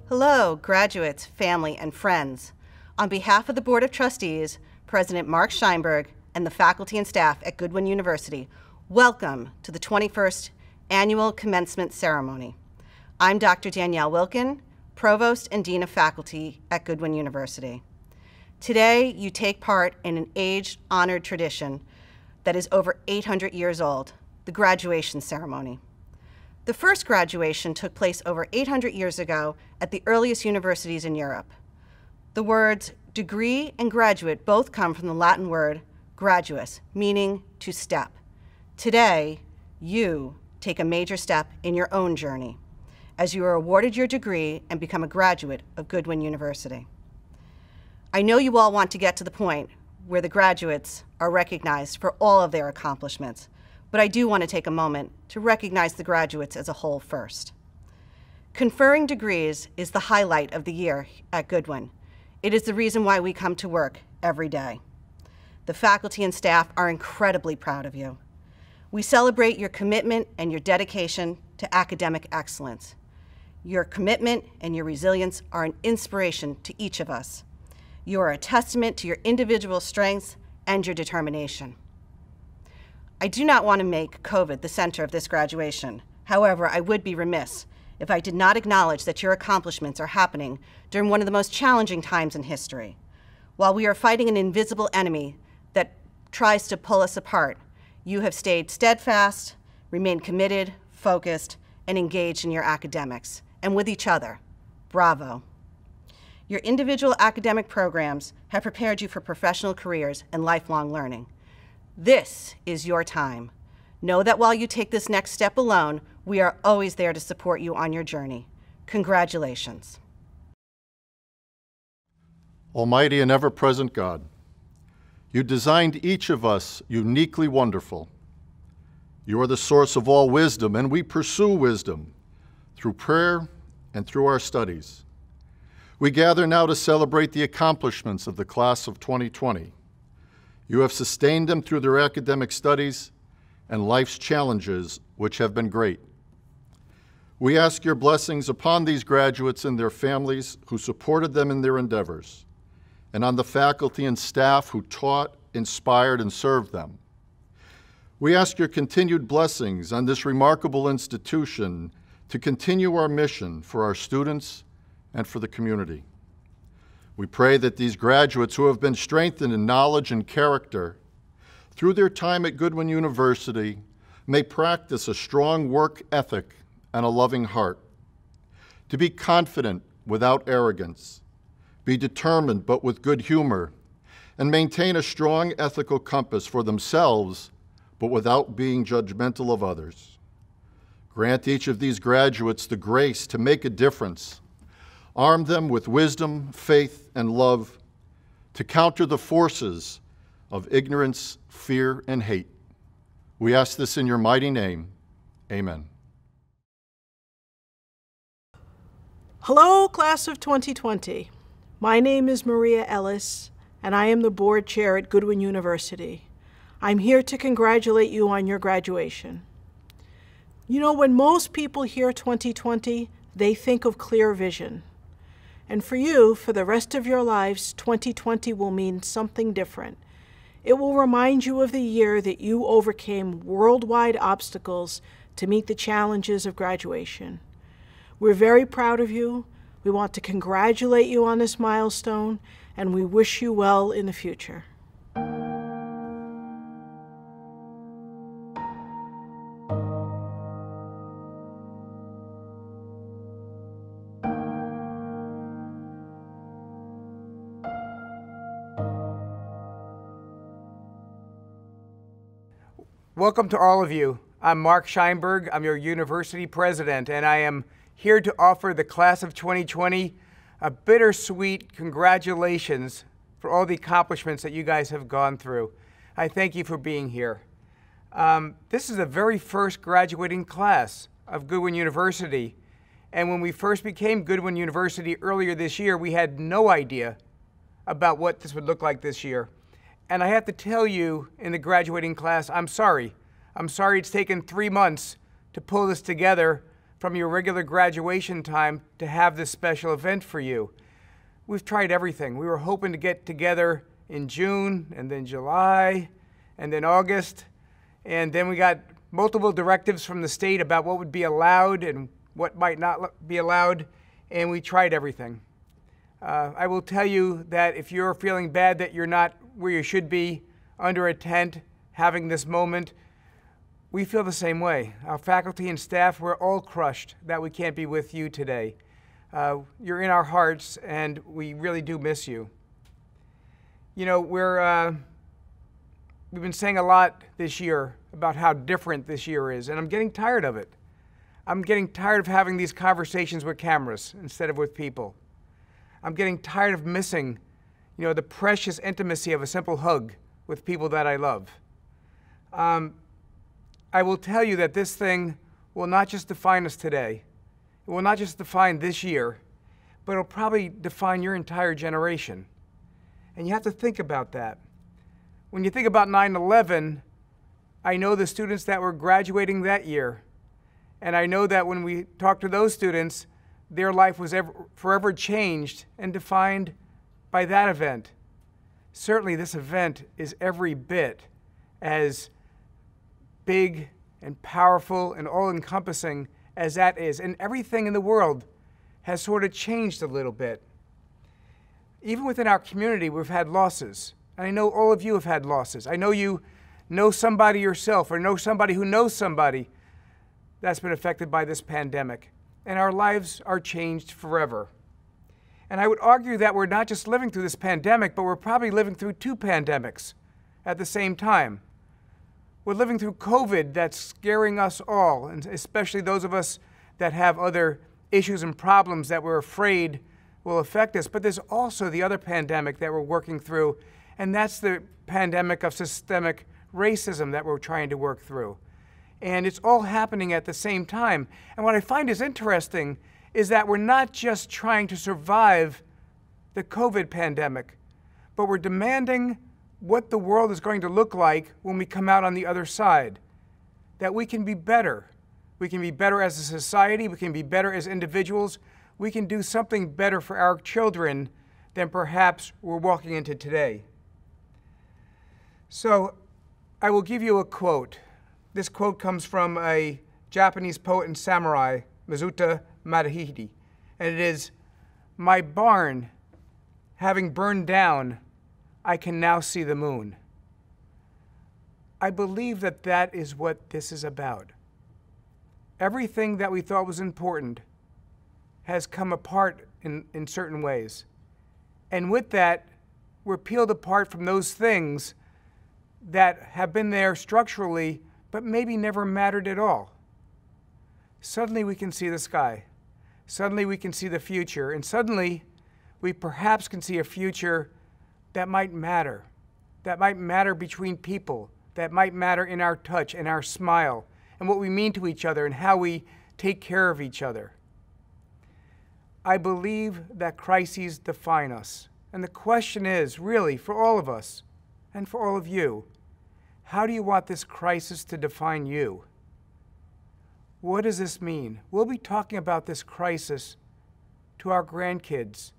Hello, graduates, family, and friends. On behalf of the Board of Trustees, President Mark Scheinberg, and the faculty and staff at Goodwin University, welcome to the 21st Annual Commencement Ceremony. I'm Dr. Danielle Wilkin, Provost and Dean of Faculty at Goodwin University. Today, you take part in an age-honored tradition that is over 800 years old, the graduation ceremony. The first graduation took place over 800 years ago at the earliest universities in Europe. The words degree and graduate both come from the Latin word graduus, meaning to step. Today, you take a major step in your own journey as you are awarded your degree and become a graduate of Goodwin University. I know you all want to get to the point where the graduates are recognized for all of their accomplishments, but I do want to take a moment to recognize the graduates as a whole first. Conferring degrees is the highlight of the year at Goodwin. It is the reason why we come to work every day. The faculty and staff are incredibly proud of you. We celebrate your commitment and your dedication to academic excellence. Your commitment and your resilience are an inspiration to each of us. You are a testament to your individual strengths and your determination. I do not want to make COVID the center of this graduation. However, I would be remiss if I did not acknowledge that your accomplishments are happening during one of the most challenging times in history. While we are fighting an invisible enemy that tries to pull us apart, you have stayed steadfast, remained committed, focused, and engaged in your academics, and with each other. Bravo. Your individual academic programs have prepared you for professional careers and lifelong learning. This is your time. Know that while you take this next step alone, we are always there to support you on your journey. Congratulations. Almighty and ever-present God, you designed each of us uniquely wonderful. You are the source of all wisdom, and we pursue wisdom through prayer and through our studies. We gather now to celebrate the accomplishments of the class of 2020. You have sustained them through their academic studies and life's challenges, which have been great. We ask your blessings upon these graduates and their families who supported them in their endeavors, and on the faculty and staff who taught, inspired, and served them. We ask your continued blessings on this remarkable institution to continue our mission for our students and for the community. We pray that these graduates who have been strengthened in knowledge and character through their time at Goodwin University may practice a strong work ethic and a loving heart, to be confident without arrogance, be determined but with good humor, and maintain a strong ethical compass for themselves but without being judgmental of others. Grant each of these graduates the grace to make a difference. Arm them with wisdom, faith, and love to counter the forces of ignorance, fear, and hate. We ask this in your mighty name. Amen. Hello, class of 2020. My name is Maria Ellis, and I am the board chair at Goodwin University. I'm here to congratulate you on your graduation. You know, when most people hear 2020, they think of clear vision. And for you, for the rest of your lives, 2020 will mean something different. It will remind you of the year that you overcame worldwide obstacles to meet the challenges of graduation. We're very proud of you. We want to congratulate you on this milestone, and we wish you well in the future. Welcome to all of you. I'm Mark Scheinberg. I'm your university president, and I am here to offer the class of 2020 a bittersweet congratulations for all the accomplishments that you guys have gone through. I thank you for being here. This is the very first graduating class of Goodwin University, and when we first became Goodwin University earlier this year, we had no idea about what this would look like this year. And I have to tell you, in the graduating class, I'm sorry. I'm sorry it's taken 3 months to pull this together, from your regular graduation time to have this special event for you. We've tried everything. We were hoping to get together in June, and then July, and then August, and then we got multiple directives from the state about what would be allowed and what might not be allowed, and we tried everything. I will tell you that if you're feeling bad that you're not where you should be, under a tent, having this moment, we feel the same way. Our faculty and staff, we're all crushed that we can't be with you today. You're in our hearts, and we really do miss you. You know, we've been saying a lot this year about how different this year is, and I'm getting tired of it. I'm getting tired of having these conversations with cameras instead of with people. I'm getting tired of missing, you know, the precious intimacy of a simple hug with people that I love. I will tell you that this thing will not just define us today. It will not just define this year, but it'll probably define your entire generation. And you have to think about that. When you think about 9/11, I know the students that were graduating that year, and I know that when we talked to those students, their life was forever changed and defined by that event. Certainly this event is every bit as big and powerful and all-encompassing as that is. And everything in the world has sort of changed a little bit. Even within our community, we've had losses. And I know all of you have had losses. I know you know somebody yourself or know somebody who knows somebody that's been affected by this pandemic. And our lives are changed forever. And I would argue that we're not just living through this pandemic, but we're probably living through two pandemics at the same time. We're living through COVID that's scaring us all, and especially those of us that have other issues and problems that we're afraid will affect us. But there's also the other pandemic that we're working through, and that's the pandemic of systemic racism that we're trying to work through. And it's all happening at the same time. And what I find is interesting is that we're not just trying to survive the COVID pandemic, but we're demanding what the world is going to look like when we come out on the other side. That we can be better. We can be better as a society. We can be better as individuals. We can do something better for our children than perhaps we're walking into today. So I will give you a quote. This quote comes from a Japanese poet and samurai, Mizuta Madahide, and it is, "My barn having burned down, I can now see the moon." I believe that that is what this is about. Everything that we thought was important has come apart in certain ways. And with that, we're peeled apart from those things that have been there structurally, but maybe never mattered at all. Suddenly we can see the sky. Suddenly we can see the future. And suddenly we perhaps can see a future that might matter between people, that might matter in our touch and our smile and what we mean to each other and how we take care of each other. I believe that crises define us. And the question is, really, for all of us and for all of you, how do you want this crisis to define you? What does this mean? We'll be talking about this crisis to our grandkids.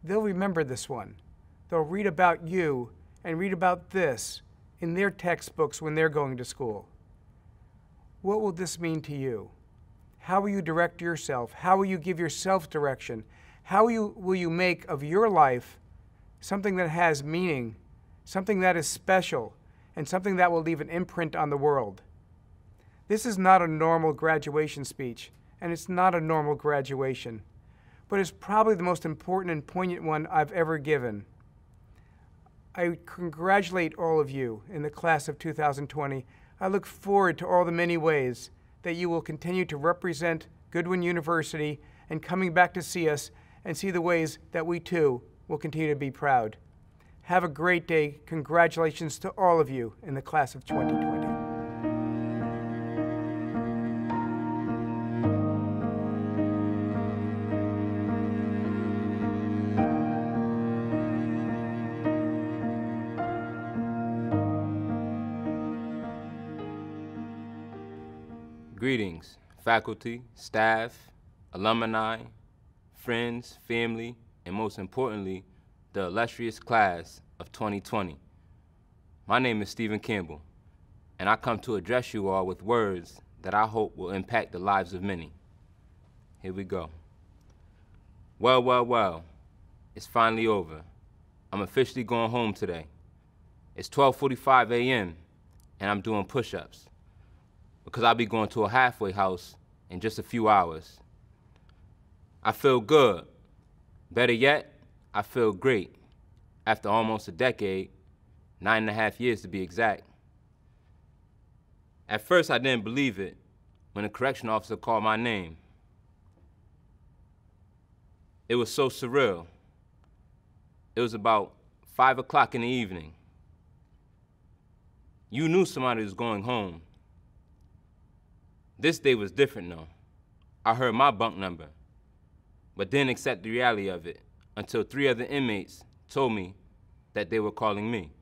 They'll remember this one. They'll read about you and read about this in their textbooks when they're going to school. What will this mean to you? How will you direct yourself? How will you give yourself direction? How will you make of your life something that has meaning, something that is special, and something that will leave an imprint on the world? This is not a normal graduation speech, and it's not a normal graduation, but it's probably the most important and poignant one I've ever given. I congratulate all of you in the class of 2020. I look forward to all the many ways that you will continue to represent Goodwin University and coming back to see us and see the ways that we too will continue to be proud. Have a great day. Congratulations to all of you in the class of 2020. Greetings, faculty, staff, alumni, friends, family, and most importantly, the illustrious class of 2020. My name is Stephen Campbell, and I come to address you all with words that I hope will impact the lives of many. Here we go. Well, it's finally over. I'm officially going home today. It's 12:45 a.m., and I'm doing push-ups because I'll be going to a halfway house in just a few hours. I feel good. Better yet, I feel great. After almost a decade, 9.5 years to be exact. At first, I didn't believe it when a correction officer called my name. It was so surreal. It was about 5 o'clock in the evening. You knew somebody was going home. This day was different though. I heard my bunk number, but didn't accept the reality of it until 3 other inmates told me that they were calling me.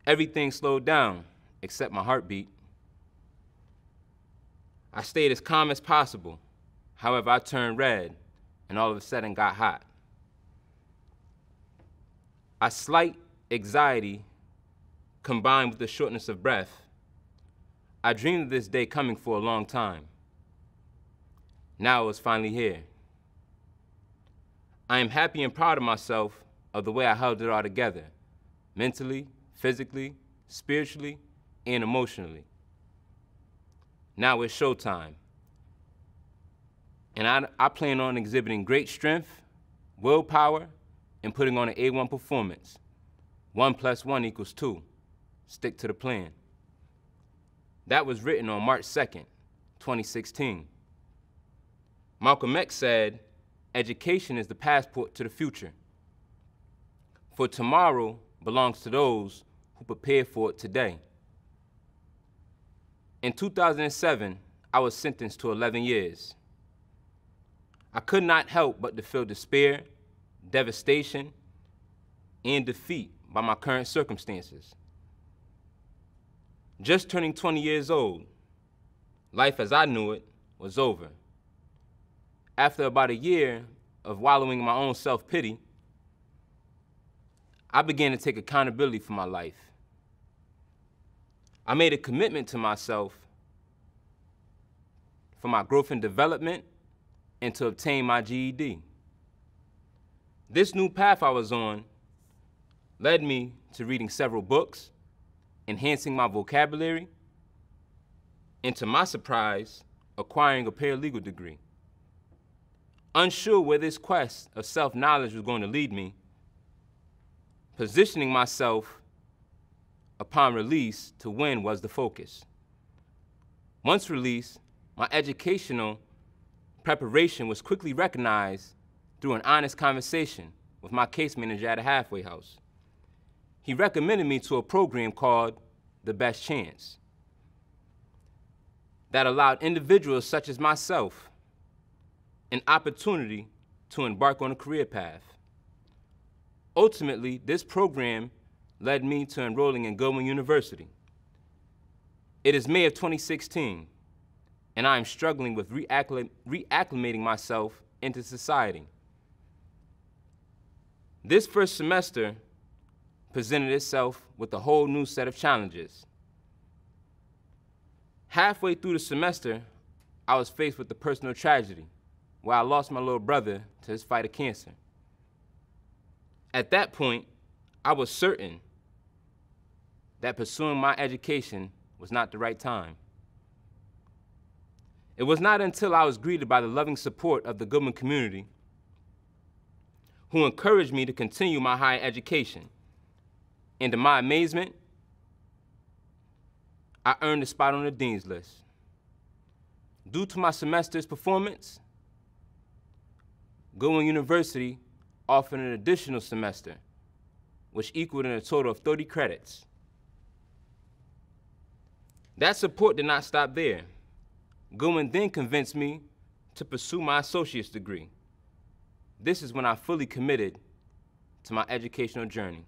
Everything slowed down except my heartbeat. I stayed as calm as possible. However, I turned red and all of a sudden got hot. A slight anxiety combined with the shortness of breath. I dreamed of this day coming for a long time. Now it was finally here. I am happy and proud of myself of the way I held it all together, mentally, physically, spiritually, and emotionally. Now it's showtime. And I plan on exhibiting great strength, willpower, and putting on an A1 performance. 1 + 1 = 2. Stick to the plan. That was written on March 2nd, 2016. Malcolm X said, "Education is the passport to the future. For tomorrow belongs to those who prepare for it today." In 2007, I was sentenced to 11 years. I could not help but to feel despair, devastation, and defeat by my current circumstances. Just turning 20 years old, life as I knew it was over. After about a year of wallowing in my own self-pity, I began to take accountability for my life. I made a commitment to myself for my growth and development and to obtain my GED. This new path I was on led me to reading several books, enhancing my vocabulary, and to my surprise, acquiring a paralegal degree. Unsure where this quest of self-knowledge was going to lead me, positioning myself upon release to win was the focus. Once released, my educational preparation was quickly recognized through an honest conversation with my case manager at a halfway house. He recommended me to a program called The Best Chance that allowed individuals such as myself an opportunity to embark on a career path. Ultimately, this program led me to enrolling in Goodwin University. It is May of 2016, and I am struggling with reacclimating myself into society. This first semester presented itself with a whole new set of challenges. Halfway through the semester, I was faced with the personal tragedy where I lost my little brother to his fight of cancer. At that point, I was certain that pursuing my education was not the right time. It was not until I was greeted by the loving support of the Goodwin community who encouraged me to continue my higher education. And to my amazement, I earned a spot on the dean's list. Due to my semester's performance, Goodwin University offered an additional semester, which equaled a total of 30 credits. That support did not stop there. Goodwin then convinced me to pursue my associate's degree. This is when I fully committed to my educational journey.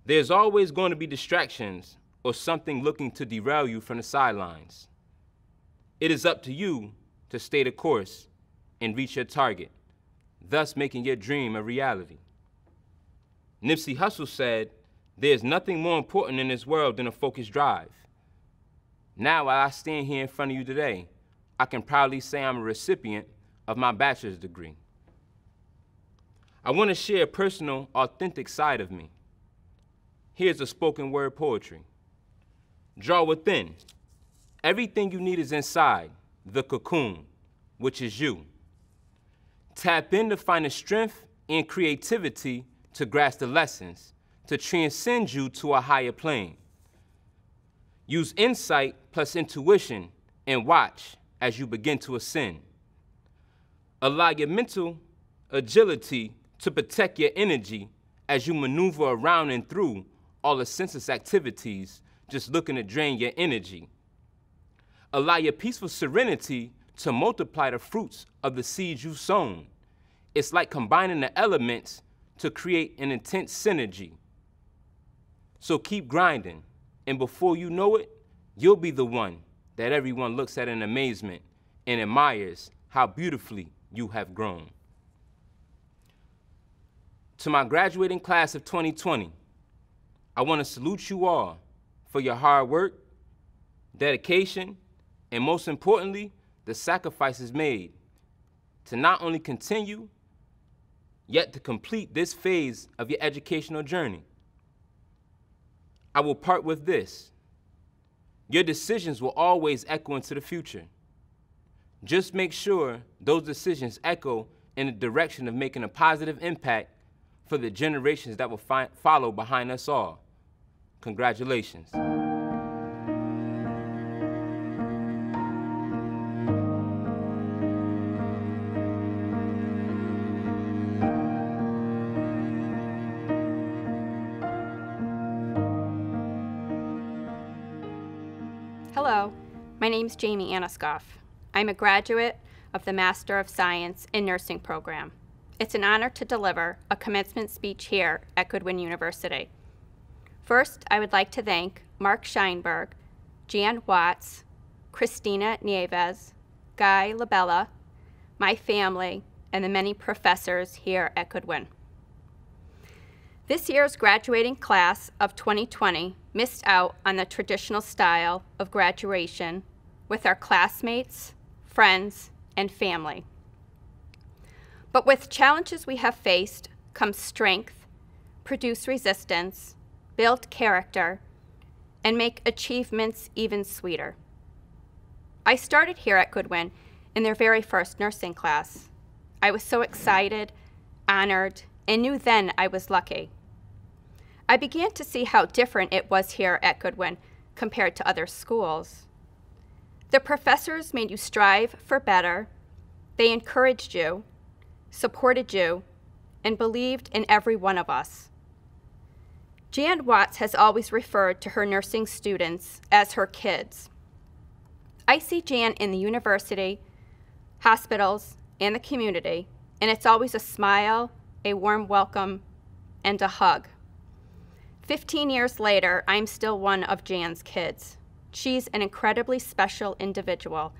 There's always going to be distractions or something looking to derail you from the sidelines. It is up to you to stay the course and reach your target, thus making your dream a reality. Nipsey Hussle said, "There's nothing more important in this world than a focused drive." Now, while I stand here in front of you today, I can proudly say I'm a recipient of my bachelor's degree. I want to share a personal, authentic side of me. Here's a spoken word poetry. Draw within. Everything you need is inside the cocoon, which is you. Tap in to find the strength and creativity to grasp the lessons, to transcend you to a higher plane. Use insight plus intuition and watch as you begin to ascend. Allow your mental agility to protect your energy as you maneuver around and through all the senseless activities just looking to drain your energy. Allow your peaceful serenity to multiply the fruits of the seeds you've sown. It's like combining the elements to create an intense synergy. So keep grinding, and before you know it, you'll be the one that everyone looks at in amazement and admires how beautifully you have grown. To my graduating class of 2020, I want to salute you all for your hard work, dedication, and most importantly, the sacrifices made to not only continue, yet to complete this phase of your educational journey. I will part with this. Your decisions will always echo into the future. Just make sure those decisions echo in the direction of making a positive impact for the generations that will follow behind us all. Congratulations. Hello, my name's Jamie Aniskoff. I'm a graduate of the Master of Science in Nursing program. It's an honor to deliver a commencement speech here at Goodwin University. First, I would like to thank Mark Scheinberg, Jan Watts, Christina Nieves, Guy Labella, my family, and the many professors here at Goodwin. This year's graduating class of 2020 missed out on the traditional style of graduation with our classmates, friends, and family. But with challenges we have faced comes strength, produce resistance, build character, and make achievements even sweeter. I started here at Goodwin in their very first nursing class. I was so excited, honored, and knew then I was lucky. I began to see how different it was here at Goodwin compared to other schools. The professors made you strive for better. They encouraged you, supported you, and believed in every one of us. Jan Watts has always referred to her nursing students as her kids. I see Jan in the university, hospitals, and the community, and it's always a smile, a warm welcome, and a hug. 15 years later, I'm still one of Jan's kids. She's an incredibly special individual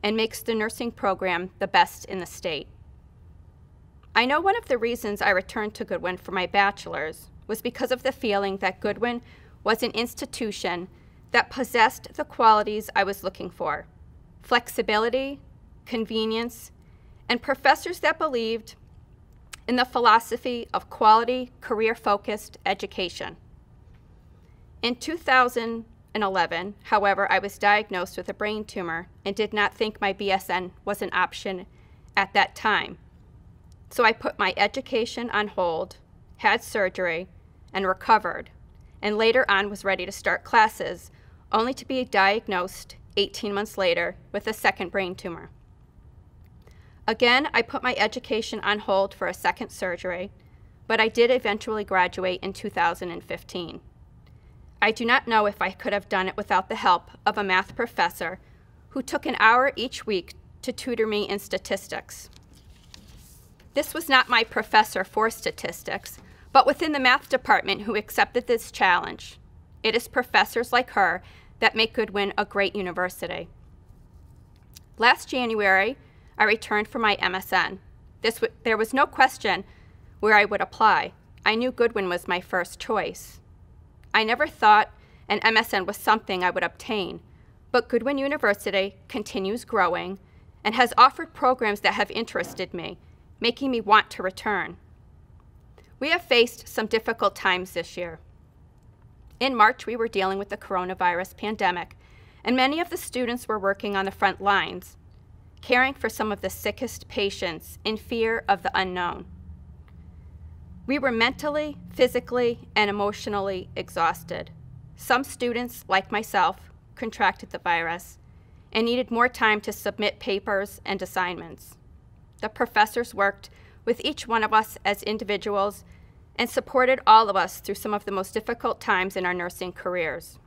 and makes the nursing program the best in the state. I know one of the reasons I returned to Goodwin for my bachelor's was because of the feeling that Goodwin was an institution that possessed the qualities I was looking for: flexibility, convenience, and professors that believed in the philosophy of quality, career-focused education. In 2011, however, I was diagnosed with a brain tumor and did not think my BSN was an option at that time. So I put my education on hold, had surgery, and recovered, and later on was ready to start classes, only to be diagnosed 18 months later with a second brain tumor. Again, I put my education on hold for a second surgery, but I did eventually graduate in 2015. I do not know if I could have done it without the help of a math professor who took an hour each week to tutor me in statistics. This was not my professor for statistics, but within the math department who accepted this challenge. It is professors like her that make Goodwin a great university. Last January, I returned for my MSN. There was no question where I would apply. I knew Goodwin was my first choice. I never thought an MSN was something I would obtain, but Goodwin University continues growing and has offered programs that have interested me, making me want to return. We have faced some difficult times this year. In March, we were dealing with the coronavirus pandemic, and many of the students were working on the front lines, caring for some of the sickest patients in fear of the unknown. We were mentally, physically, and emotionally exhausted. Some students, like myself, contracted the virus and needed more time to submit papers and assignments. The professors worked with each one of us as individuals and supported all of us through some of the most difficult times in our nursing careers.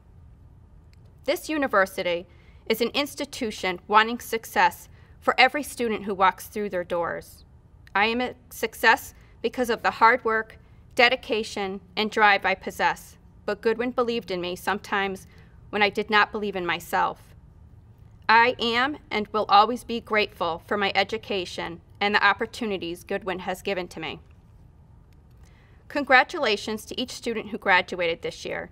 This university is an institution wanting success for every student who walks through their doors. I am a success because of the hard work, dedication, and drive I possess, but Goodwin believed in me sometimes when I did not believe in myself. I am and will always be grateful for my education and the opportunities Goodwin has given to me. Congratulations to each student who graduated this year.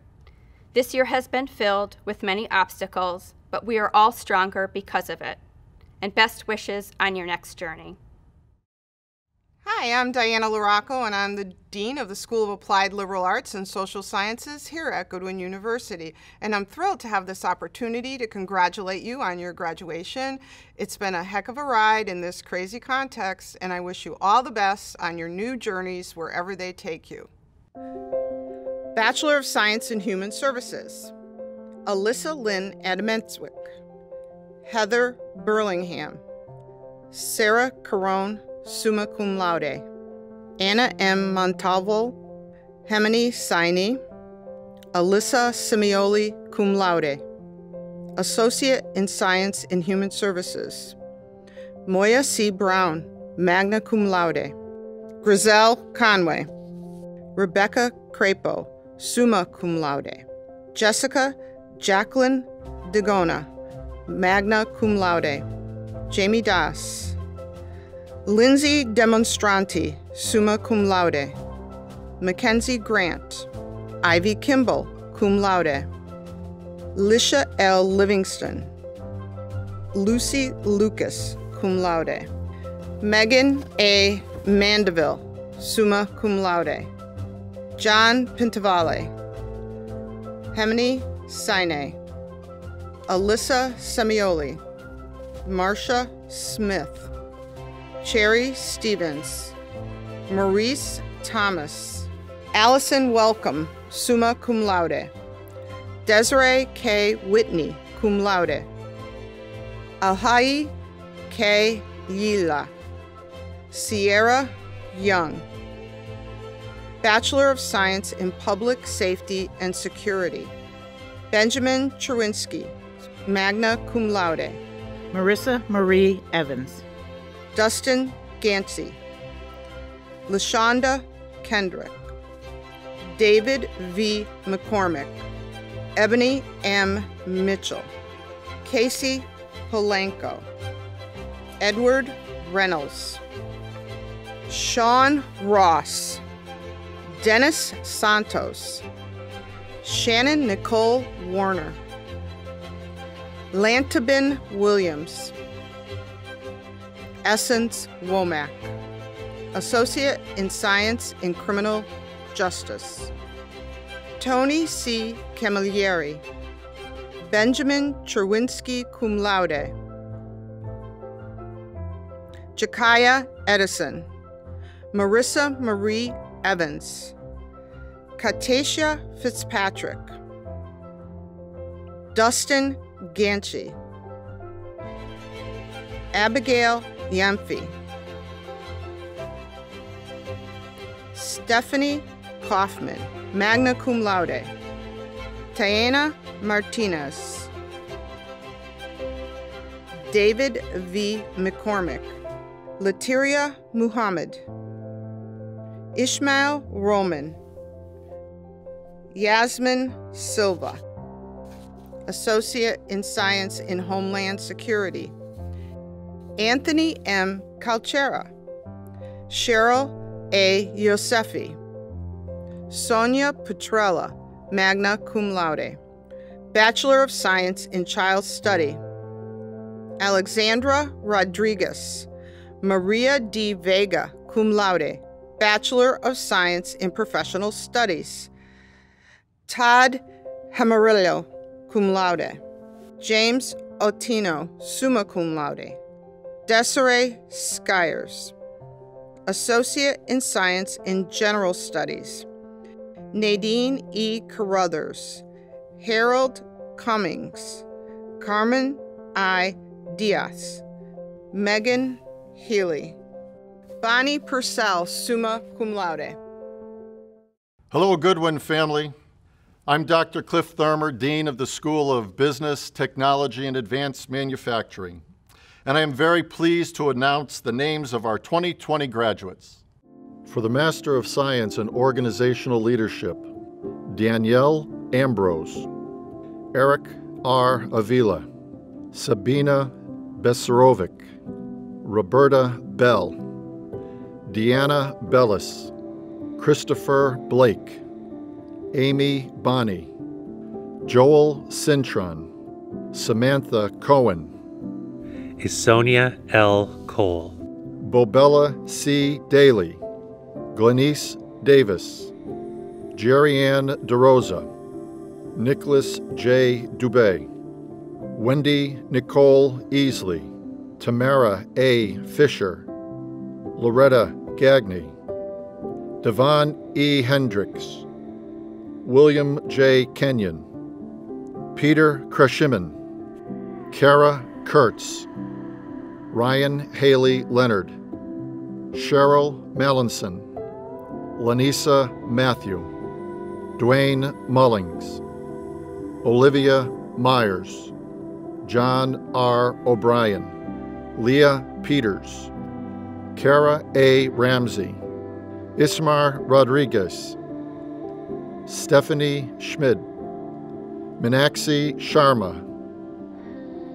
This year has been filled with many obstacles, but we are all stronger because of it. And best wishes on your next journey. Hi, I'm Diana Larocco, and I'm the Dean of the School of Applied Liberal Arts and Social Sciences here at Goodwin University. And I'm thrilled to have this opportunity to congratulate you on your graduation. It's been a heck of a ride in this crazy context, and I wish you all the best on your new journeys wherever they take you. Bachelor of Science in Human Services, Alyssa Lynn Adamenswick, Heather Burlingham, Sarah Carone, summa cum laude, Anna M. Montalvo, Hemini Saini, Alyssa Simioli, cum laude, Associate in Science in Human Services, Moya C. Brown, magna cum laude, Grizel Conway, Rebecca Crapo, summa cum laude, Jessica Jacqueline Degona, magna cum laude, Jamie Das, Lindsay Demonstranti, summa cum laude, Mackenzie Grant, Ivy Kimball, cum laude, Lisha L. Livingston, Lucy Lucas, cum laude, Megan A. Mandeville, summa cum laude, John Pintavale, Hemini Saine, Alyssa Semioli, Marcia Smith, Cherry Stevens, Maurice Thomas, Allison Welcome, summa cum laude, Desiree K. Whitney, cum laude, Alhai K. Yila, Sierra Young, Bachelor of Science in Public Safety and Security, Benjamin Cherwinski, magna cum laude, Marissa Marie Evans, Dustin Gansey, LaShonda Kendrick, David V. McCormick, Ebony M. Mitchell, Casey Polanco, Edward Reynolds, Sean Ross, Dennis Santos, Shannon Nicole Warner, Lantabin Williams, Essence Womack, Associate in Science in Criminal Justice, Tony C. Camilleri, Benjamin Cherwinski, cum laude, Jakaya Edison, Marissa Marie Evans, Katasia Fitzpatrick, Dustin Ganchi, Abigail Yamfi, Stephanie Kaufman, magna cum laude, Tayana Martinez, David V. McCormick, Latiria Muhammad, Ishmael Roman, Yasmin Silva, Associate in Science in Homeland Security, Anthony M. Calchera, Cheryl A. Yosefi, Sonia Petrella, magna cum laude, Bachelor of Science in Child Study, Alexandra Rodriguez, Maria D. Vega, cum laude, Bachelor of Science in Professional Studies, Todd Hamarillo, cum laude, James Otino, summa cum laude, Desiree Skyers, Associate in Science in General Studies, Nadine E. Carruthers, Harold Cummings, Carmen I. Diaz, Megan Healy, Bonnie Purcell, summa cum laude. Hello, Goodwin family. I'm Dr. Cliff Thurmer, Dean of the School of Business, Technology, and Advanced Manufacturing, and I am very pleased to announce the names of our 2020 graduates. For the Master of Science in Organizational Leadership, Danielle Ambrose, Eric R. Avila, Sabina Besarovic, Roberta Bell, Deanna Bellis, Christopher Blake, Amy Bonney, Joel Cintron, Samantha Cohen, Isonia L. Cole, Bobella C. Daly, Glenice Davis, Jerry-Ann DeRosa, Nicholas J. Dubé, Wendy Nicole Easley, Tamara A. Fisher, Loretta Gagney, Devon E. Hendricks, William J. Kenyon, Peter Krashiman, Kara Kurtz, Ryan Haley Leonard, Cheryl Mallinson, Lanisa Matthew, Dwayne Mullings, Olivia Myers, John R. O'Brien, Leah Peters, Kara A. Ramsey, Ismar Rodriguez, Stephanie Schmid, Meenakshi Sharma,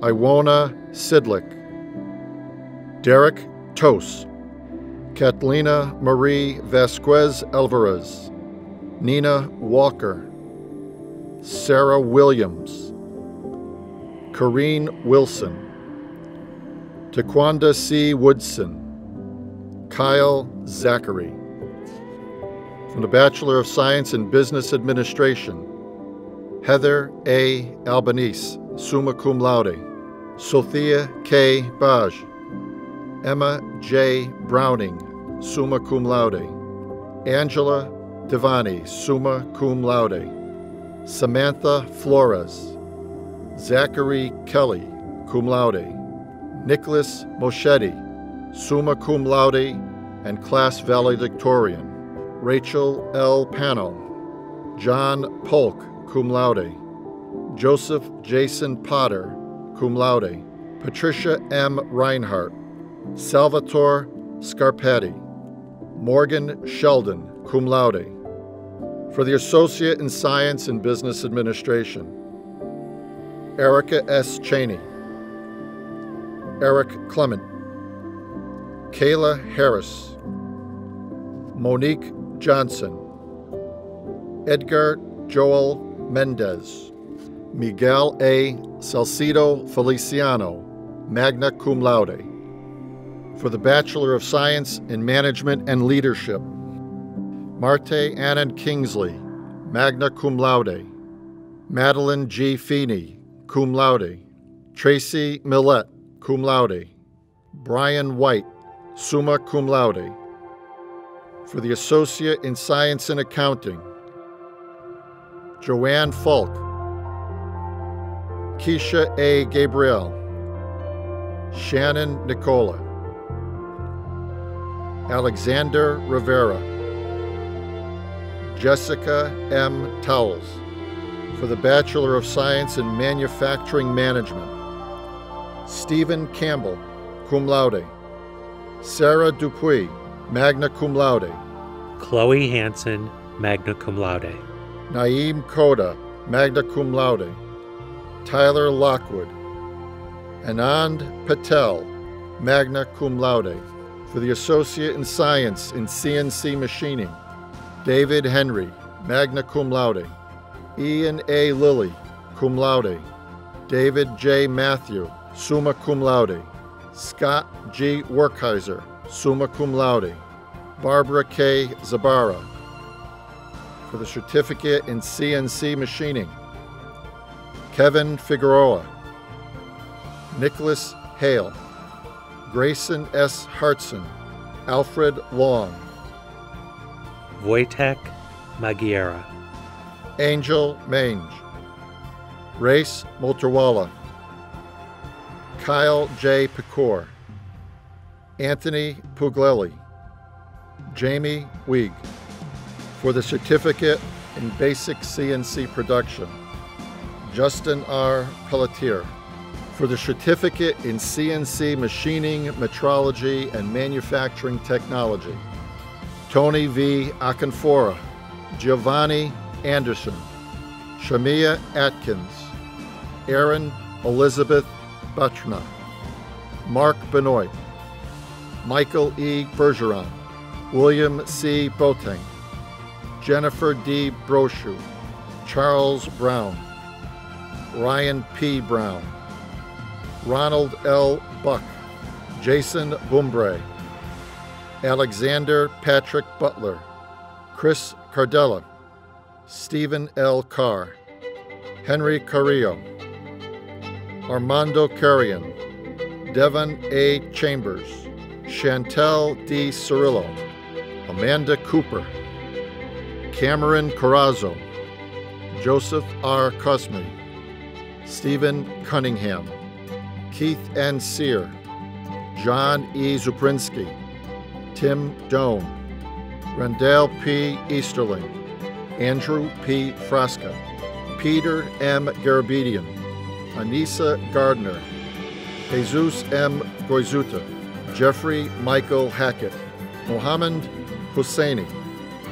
Iwona Sidlick, Derek Tos, Catalina Marie Vasquez Alvarez, Nina Walker, Sarah Williams, Corrine Wilson, Taquanda C. Woodson, Kyle Zachary. From the Bachelor of Science in Business Administration, Heather A. Albanese, summa cum laude, Sophia K. Baj, Emma J. Browning, summa cum laude, Angela Devani, summa cum laude, Samantha Flores, Zachary Kelly, cum laude, Nicholas Moschetti, summa cum laude and class valedictorian, Rachel L. Pano, John Polk, cum laude, Joseph Jason Potter, cum laude, Patricia M. Reinhardt, Salvatore Scarpetti, Morgan Sheldon, cum laude. For the Associate in Science and Business Administration, Erica S. Cheney, Eric Clement, Kayla Harris, Monique Johnson, Edgar Joel Mendez, Miguel A. Salcido Feliciano, magna cum laude. For the Bachelor of Science in Management and Leadership, Marte Annan Kingsley, magna cum laude, Madeline G. Feeney, cum laude, Tracy Millette, cum laude, Brian White, summa cum laude. For the Associate in Science and Accounting, Joanne Falk, Keisha A. Gabriel, Shannon Nicola, Alexander Rivera, Jessica M. Towles. For the Bachelor of Science in Manufacturing Management, Stephen Campbell, cum laude, Sarah Dupuy, magna cum laude, Chloe Hansen, magna cum laude, Naeem Koda, magna cum laude, Tyler Lockwood, Anand Patel, magna cum laude. For the Associate in Science in CNC Machining, David Henry, magna cum laude. Ian A. Lilly, cum laude. David J. Matthew, summa cum laude. Scott G. Werkheiser, summa cum laude. Barbara K. Zabara. For the Certificate in CNC Machining, Kevin Figueroa, Nicholas Hale, Grayson S. Hartson, Alfred Long, Wojtek Magiera, Angel Mange, Race Motorwala, Kyle J. Pecor, Anthony Puglelli, Jamie Weig. For the Certificate in Basic CNC Production, Justin R. Pelletier. For the Certificate in CNC Machining, Metrology, and Manufacturing Technology, Tony V. Akinfora, Giovanni Anderson, Shamia Atkins, Erin Elizabeth Butchna, Mark Benoit, Michael E. Bergeron, William C. Boateng, Jennifer D. Brochu, Charles Brown, Ryan P. Brown, Ronald L. Buck, Jason Bumbre, Alexander Patrick Butler, Chris Cardella, Stephen L. Carr, Henry Carrillo, Armando Carrion, Devon A. Chambers, Chantel D. Cirillo, Amanda Cooper, Cameron Corazzo, Joseph R. Cusme, Stephen Cunningham, Keith N. Sear, John E. Zubrinsky, Tim Doan, Randall P. Easterling, Andrew P. Frasca, Peter M. Garabedian, Anissa Gardner, Jesus M. Goizuta, Jeffrey Michael Hackett, Mohammed Husseini,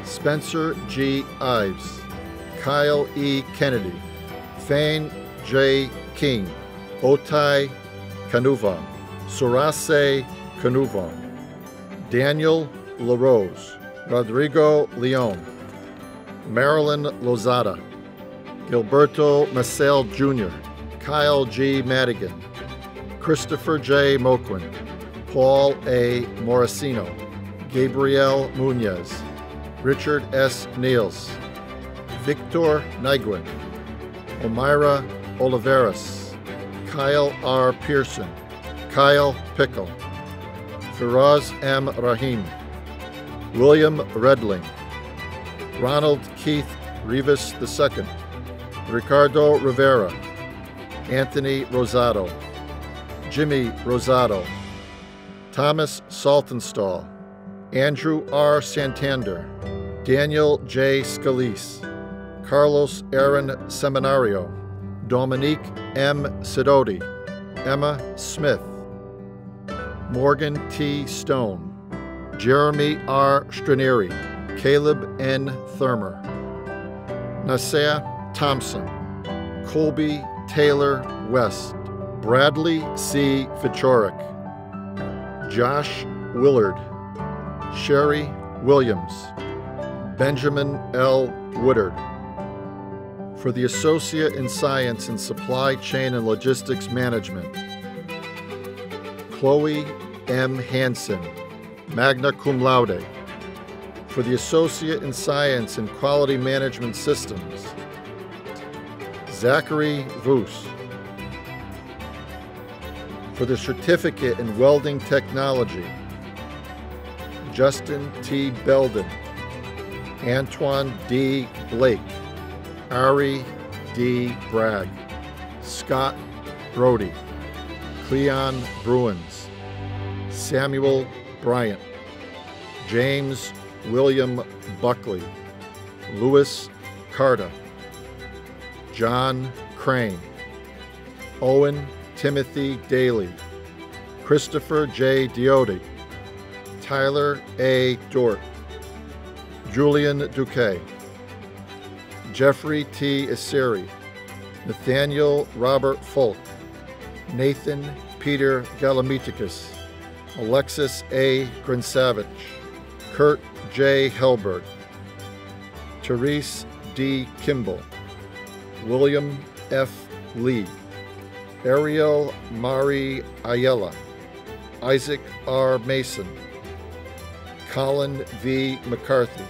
Spencer G. Ives, Kyle E. Kennedy, Fane J. King, Otai Kanuva, Surase Kanuva, Daniel LaRose, Rodrigo Leon, Marilyn Lozada, Gilberto Macel Jr., Kyle G. Madigan, Christopher J. Moquin, Paul A. Morosino, Gabriel Munoz, Richard S. Niels, Victor Niguin, Omira Oliveras, Kyle R. Pearson, Kyle Pickle, Firaz M. Rahim, William Redling, Ronald Keith Rivas II, Ricardo Rivera, Anthony Rosado, Jimmy Rosado, Thomas Saltonstall, Andrew R. Santander, Daniel J. Scalise, Carlos Aaron Seminario, Dominique M. Sidoti, Emma Smith, Morgan T. Stone, Jeremy R. Stranieri, Caleb N. Thurmer, Nasir Thompson, Colby Taylor West, Bradley C. Fichorik, Josh Willard, Sherry Williams, Benjamin L. Woodard. For the Associate in Science in Supply Chain and Logistics Management, Chloe M. Hansen, magna cum laude. For the Associate in Science in Quality Management Systems, Zachary Voos. For the Certificate in Welding Technology, Justin T. Belden, Antoine D. Blake, Ari D. Bragg, Scott Brody, Cleon Bruins, Samuel Bryant, James William Buckley, Louis Carter, John Crane, Owen Timothy Daly, Christopher J. Diodi, Tyler A. Dort, Julian Duque, Jeffrey T. Iseri, Nathaniel Robert Folk, Nathan Peter Galamiticus, Alexis A. Grinsavich, Kurt J. Helberg, Therese D. Kimball, William F. Lee, Ariel Mari Ayala, Isaac R. Mason, Colin V. McCarthy,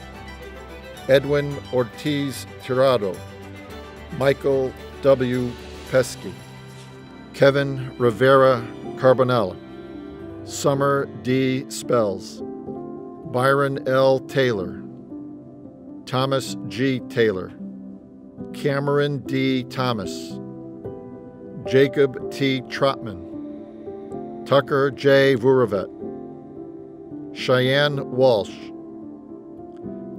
Edwin Ortiz Tirado, Michael W. Pesky, Kevin Rivera Carbonella, Summer D. Spells, Byron L. Taylor, Thomas G. Taylor, Cameron D. Thomas, Jacob T. Trotman, Tucker J. Vuravet, Cheyenne Walsh,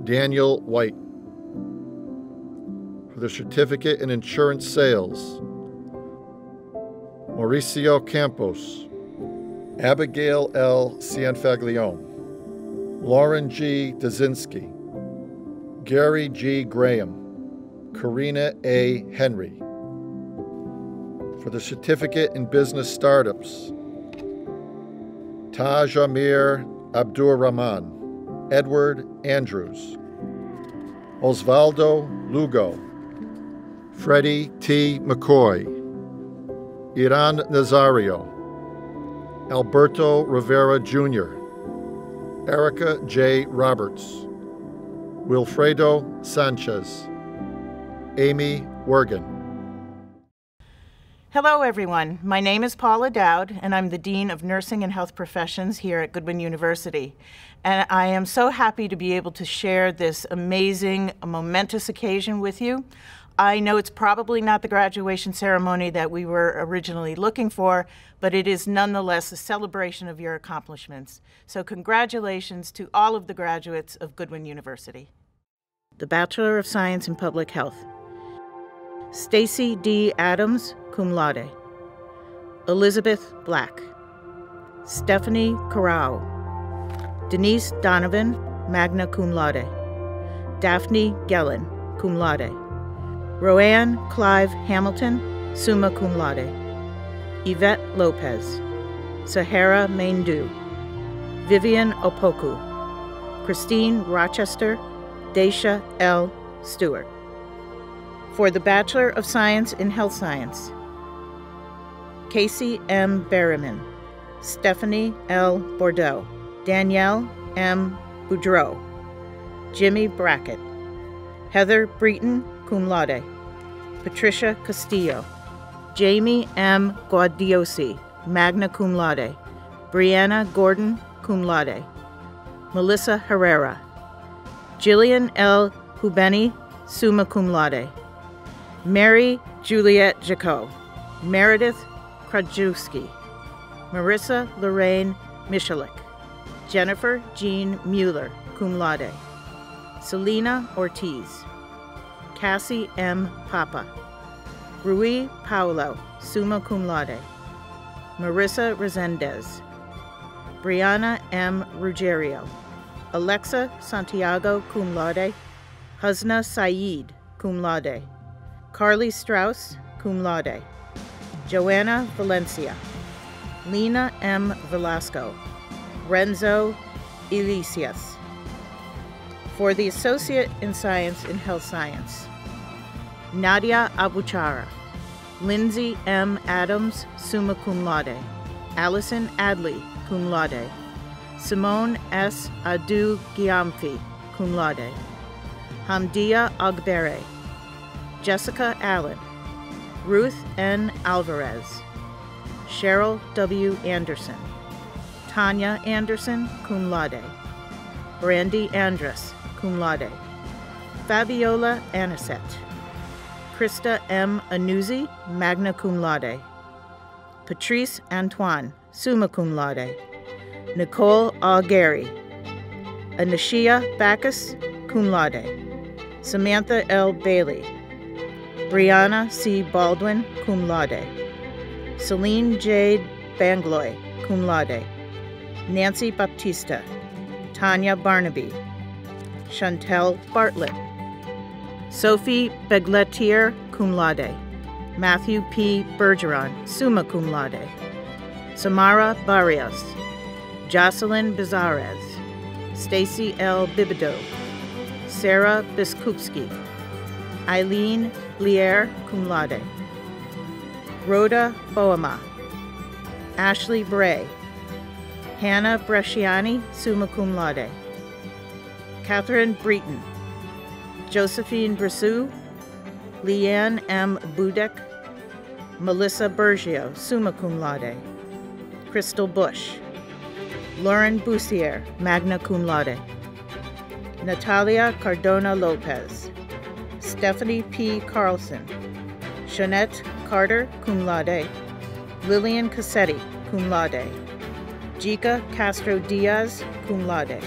Daniel White. For the certificate in insurance sales, Mauricio Campos, Abigail L. Cianfaglione, Lauren G. Dazinski, Gary G. Graham, Karina A. Henry. For the certificate in business startups, Taj Amir Abdur Rahman, Edward Andrews, Osvaldo Lugo, Freddie T. McCoy, Iran Nazario, Alberto Rivera Jr., Erica J. Roberts, Wilfredo Sanchez, Amy Wergen. Hello, everyone. My name is Paula Dowd, and I'm the Dean of Nursing and Health Professions here at Goodwin University. And I am so happy to be able to share this amazing, momentous occasion with you. I know it's probably not the graduation ceremony that we were originally looking for, but it is nonetheless a celebration of your accomplishments. So congratulations to all of the graduates of Goodwin University. The Bachelor of Science in Public Health. Stacy D. Adams, cum laude. Elizabeth Black. Stephanie Carrao. Denise Donovan, magna cum laude. Daphne Gellin, cum laude. Roanne Clive Hamilton, summa cum laude. Yvette Lopez. Sahara Maindu. Vivian Opoku. Christine Rochester, Daisha L. Stewart. For the Bachelor of Science in Health Science, Casey M. Berriman, Stephanie L. Bordeaux, Danielle M. Boudreau, Jimmy Brackett, Heather Breton, cum laude, Patricia Castillo, Jamie M. Guadiosi, magna cum laude, Brianna Gordon, cum laude, Melissa Herrera, Jillian L. Hubeni, summa cum laude, Mary Juliette Jacot, Meredith Krajewski, Marissa Lorraine Michalik, Jennifer Jean Mueller, cum laude, Selena Ortiz, Cassie M. Papa, Rui Paulo, summa cum laude, Marissa Resendez, Brianna M. Ruggiero, Alexa Santiago, cum laude, Husna Saeed, cum laude, Carly Strauss, cum laude, Joanna Valencia, Lena M. Velasco, Renzo Elisias. For the Associate in Science in Health Science, Nadia Abuchara, Lindsay M. Adams, summa cum laude, Allison Adley, cum laude, Simone S. Adu Giamfi, cum laude, Hamdia Agbere, Jessica Allen, Ruth N. Alvarez, Cheryl W. Anderson, Tanya Anderson, cum laude, Brandy Andrus, cum laude, Fabiola Anisette, Krista M. Anuzzi, magna cum laude, Patrice Antoine, summa cum laude, Nicole A. Gary, Anishia Bacchus, cum laude, Samantha L. Bailey, Brianna C. Baldwin, cum laude, Celine J. Bangloy, cum laude, Nancy Baptista, Tanya Barnaby, Chantel Bartlett, Sophie Begletier, cum laude, Matthew P. Bergeron, summa cum laude, Samara Barrios, Jocelyn Bizares, Stacy L. Bibido, Sarah Biskupski, Eileen Blier, cum laude, Rhoda Boema, Ashley Bray, Hannah Bresciani, summa cum laude, Catherine Breton, Josephine Brissou, Leanne M. Budek, Melissa Bergio, summa cum laude, Crystal Bush, Lauren Boussier, magna cum laude, Natalia Cardona Lopez, Stephanie P. Carlson, Jeanette Carter, cum laude, Lillian Cassetti, cum laude, Jika Castro Diaz, cum laude,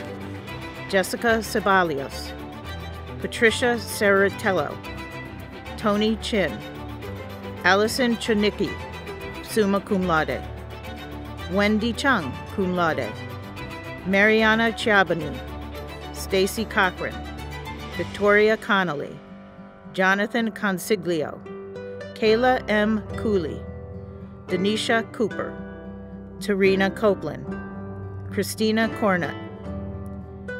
Jessica Ceballos, Patricia Serratello, Tony Chin, Allison Chunicki, summa cum laude, Wendy Chung, cum laude, Mariana Chiabanu, Stacy Cochran, Victoria Connolly, Jonathan Consiglio, Kayla M. Cooley, Denisha Cooper, Tarina Copeland, Christina Cornett,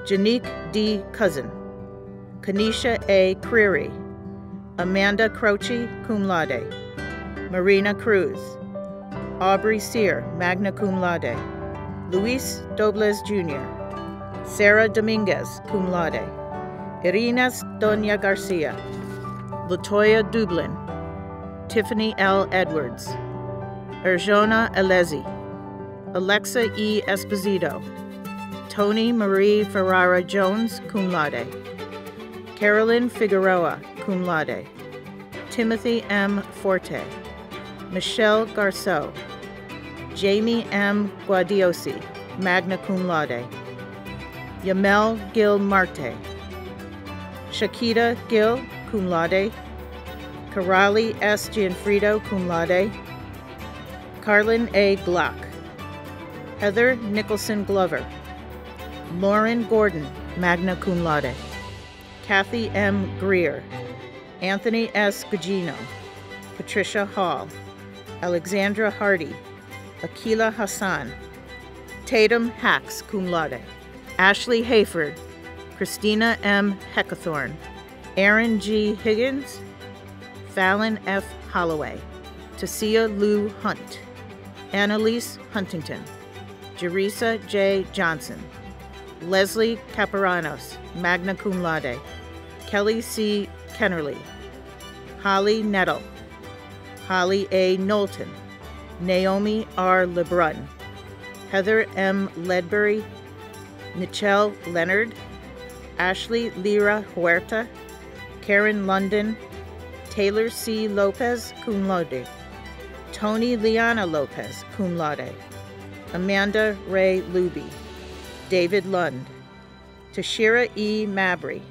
Janique D. Cousin, Kanisha A. Creary, Amanda Croce, cum laude, Marina Cruz, Aubrey Sear, magna cum laude, Luis Dobles Jr., Sarah Dominguez, cum laude, Irina's Doña Garcia, Latoya Dublin, Tiffany L. Edwards, Erjona Elezi, Alexa E. Esposito, Tony Marie Ferrara Jones, cum laude, Carolyn Figueroa, cum laude, Timothy M. Forte, Michelle Garceau, Jamie M. Guadiosi, magna cum laude, Yamel Gil Marte, Shakita Gil, cum laude, Karali S. Gianfrido, cum laude, Carlin A. Glock, Heather Nicholson Glover, Lauren Gordon, magna cum laude, Kathy M. Greer, Anthony S. Gugino, Patricia Hall, Alexandra Hardy, Akila Hassan, Tatum Hacks, cum laude, Ashley Hayford, Christina M. Heckathorn, Aaron G. Higgins, Fallon F. Holloway, Tasia Lou Hunt, Annalise Huntington, Jerisa J. Johnson, Leslie Caparanos, magna cum laude, Kelly C. Kennerly, Holly Nettle, Holly A. Knowlton, Naomi R. Lebrun, Heather M. Ledbury, Michelle Leonard, Ashley Lira Huerta, Karen London, Taylor C. Lopez, cum laude, Tony Liana Lopez, cum laude, Amanda Ray Luby, David Lund, Tashira E. Mabry,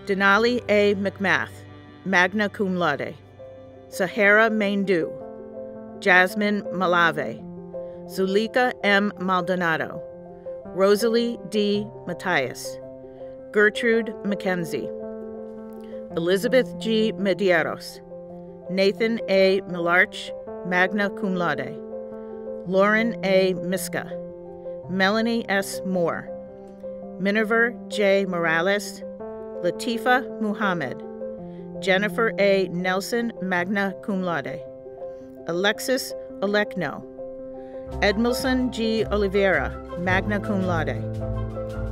Denali A. McMath, magna cum laude, Sahara Maindu, Jasmine Malave, Zulika M. Maldonado, Rosalie D. Matthias, Gertrude Mackenzie, Elizabeth G. Medeiros, Nathan A. Milarch, magna cum laude, Lauren A. Miska, Melanie S. Moore, Miniver J. Morales, Latifa Muhammad, Jennifer A. Nelson, magna cum laude, Alexis Olekno, Edmilson G. Oliveira, magna cum laude,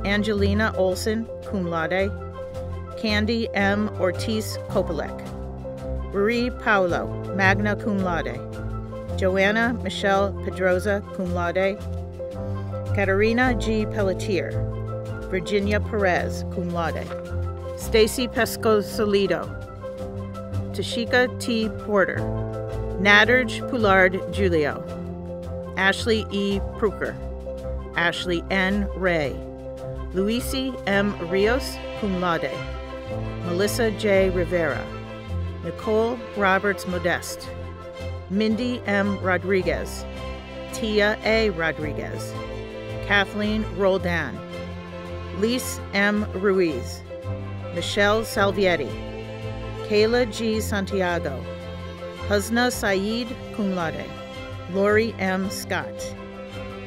Angelina Olson, cum laude, Candy M. Ortiz Kopelek, Marie Paulo, magna cum laude, Joanna Michelle Pedroza, cum laude, Katerina G. Pelletier, Virginia Perez, cum laude, Stacy Pesco Solido, Tashika T. Porter, Naderj Poulard Julio, Ashley E. Pruker, Ashley N. Ray, Luisi M. Rios, cum laude, Melissa J. Rivera, Nicole Roberts Modeste, Mindy M. Rodriguez, Tia A. Rodriguez, Kathleen Roldan, Lise M. Ruiz, Michelle Salvietti, Kayla G. Santiago, Husna Saeed, cum laude, Lori M. Scott,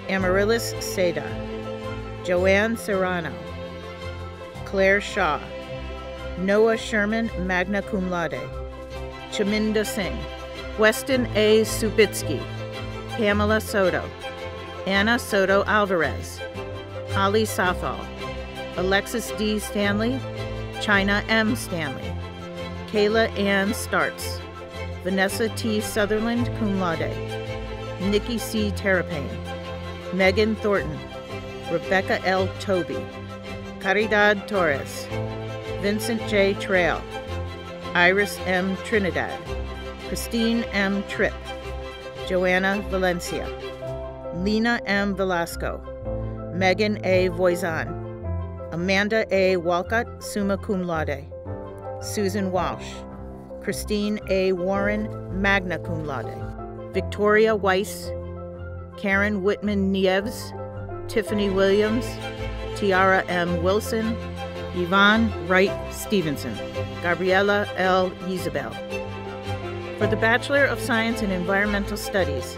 Amaryllis Seda, Joanne Serrano, Claire Shaw, Noah Sherman, magna cum laude, Chaminda Singh, Weston A. Subitsky, Pamela Soto, Anna Soto Alvarez, Ali Sathal, Alexis D. Stanley, China M. Stanley, Kayla Ann Starts, Vanessa T. Sutherland, cum laude, Nikki C. Terrapane, Megan Thornton, Rebecca L. Toby, Caridad Torres, Vincent J. Trail, Iris M. Trinidad, Christine M. Tripp, Joanna Valencia, Lena M. Velasco, Megan A. Voisin, Amanda A. Walcott, summa cum laude, Susan Walsh, Christine A. Warren, magna cum laude, Victoria Weiss, Karen Whitman Nieves, Tiffany Williams, Tiara M. Wilson, Yvonne Wright Stevenson, Gabriella L. Isabel. For the Bachelor of Science in Environmental Studies,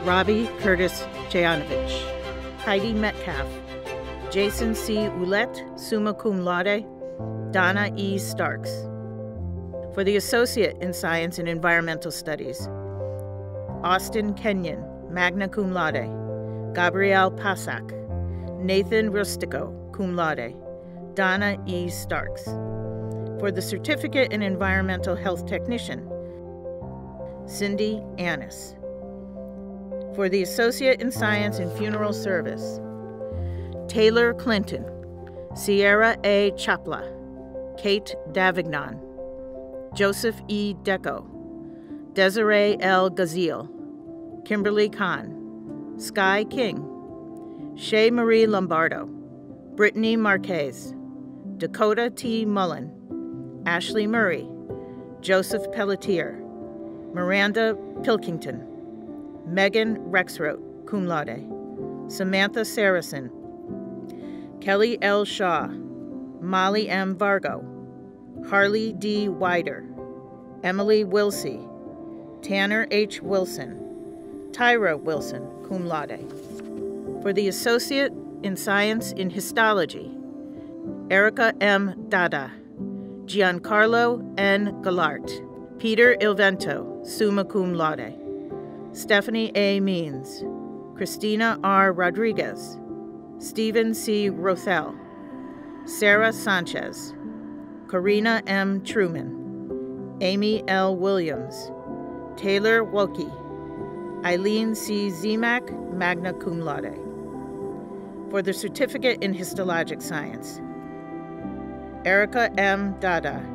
Robbie Curtis Jayanovich, Heidi Metcalf, Jason C. Ouellette, summa cum laude, Donna E. Starks. For the Associate in Science and Environmental Studies, Austin Kenyon, magna cum laude, Gabrielle Pasak, Nathan Rustico, cum laude, Donna E. Starks. For the Certificate in Environmental Health Technician, Cindy Annis. For the Associate in Science in Funeral Service, Taylor Clinton, Sierra A. Chapla, Kate Davignon, Joseph E. Deco, Desiree L. Gazile, Kimberly Kahn, Sky King, Shay Marie Lombardo, Brittany Marquez, Dakota T. Mullen, Ashley Murray, Joseph Pelletier, Miranda Pilkington, Megan Rexroth, cum laude, Samantha Saracen, Kelly L. Shaw, Molly M. Vargo, Harley D. Wider, Emily Wilsey, Tanner H. Wilson, Tyra Wilson, cum laude. For the Associate in Science in Histology, Erica M. Dada, Giancarlo N. Galart, Peter Ilvento, summa cum laude, Stephanie A. Means, Christina R. Rodriguez, Stephen C. Rothel, Sarah Sanchez, Karina M. Truman, Amy L. Williams, Taylor Wilkie, Eileen C. Zemak, magna cum laude. For the Certificate in Histologic Science, Erica M. Dada,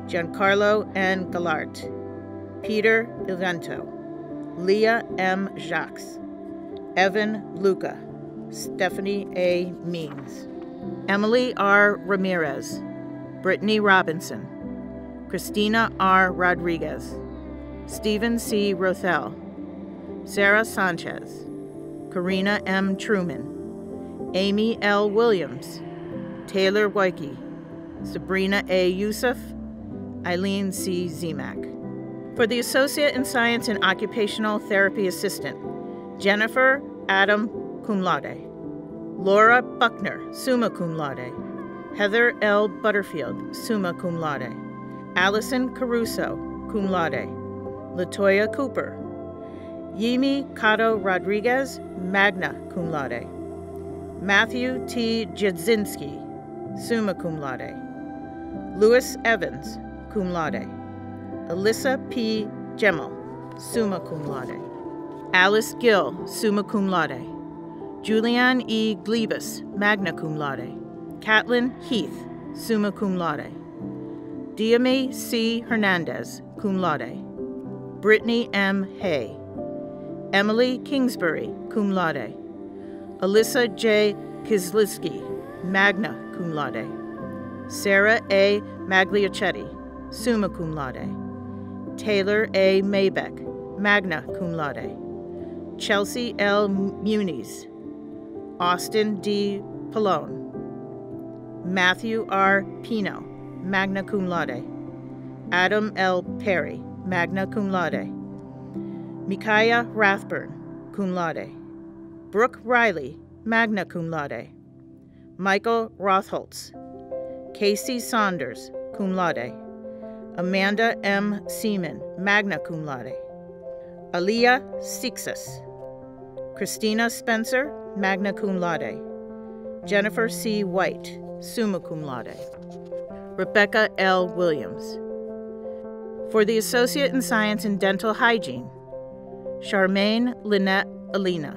Giancarlo N. Galart, Peter Ilvento, Leah M. Jacques, Evan Luca, Stephanie A. Means, Emily R. Ramirez, Brittany Robinson, Christina R. Rodriguez, Stephen C. Rothel, Sarah Sanchez, Karina M. Truman, Amy L. Williams, Taylor Wyke, Sabrina A. Youssef, Eileen C. Zemak. For the Associate in Science and Occupational Therapy Assistant, Jennifer Adam, cum laude, Laura Buckner, summa cum laude, Heather L. Butterfield, summa cum laude, Allison Caruso, cum laude, Latoya Cooper, Yimi Cotto Rodriguez, magna cum laude, Matthew T. Jadzinski, summa cum laude, Louis Evans, cum laude, Alyssa P. Gemmel, summa cum laude, Alice Gill, summa cum laude, Julianne E. Glebus, magna cum laude, Catlin Heath, summa cum laude, Diame C. Hernandez, cum laude, Brittany M. Hay, Emily Kingsbury, cum laude, Alyssa J. Kizliski, magna cum laude, Sarah A. Magliacetti, summa cum laude, Taylor A. Maybeck, magna cum laude, Chelsea L. Muniz, Austin D. Pallone, Matthew R. Pino, magna cum laude, Adam L. Perry, magna cum laude, Micaiah Rathburn, cum laude, Brooke Riley, magna cum laude. Michael Rothholtz. Casey Saunders, cum laude. Amanda M. Seaman, magna cum laude. Aliyah Sixas. Christina Spencer, magna cum laude. Jennifer C. White, summa cum laude. Rebecca L. Williams. For the Associate in Science in Dental Hygiene, Charmaine Lynette Alina,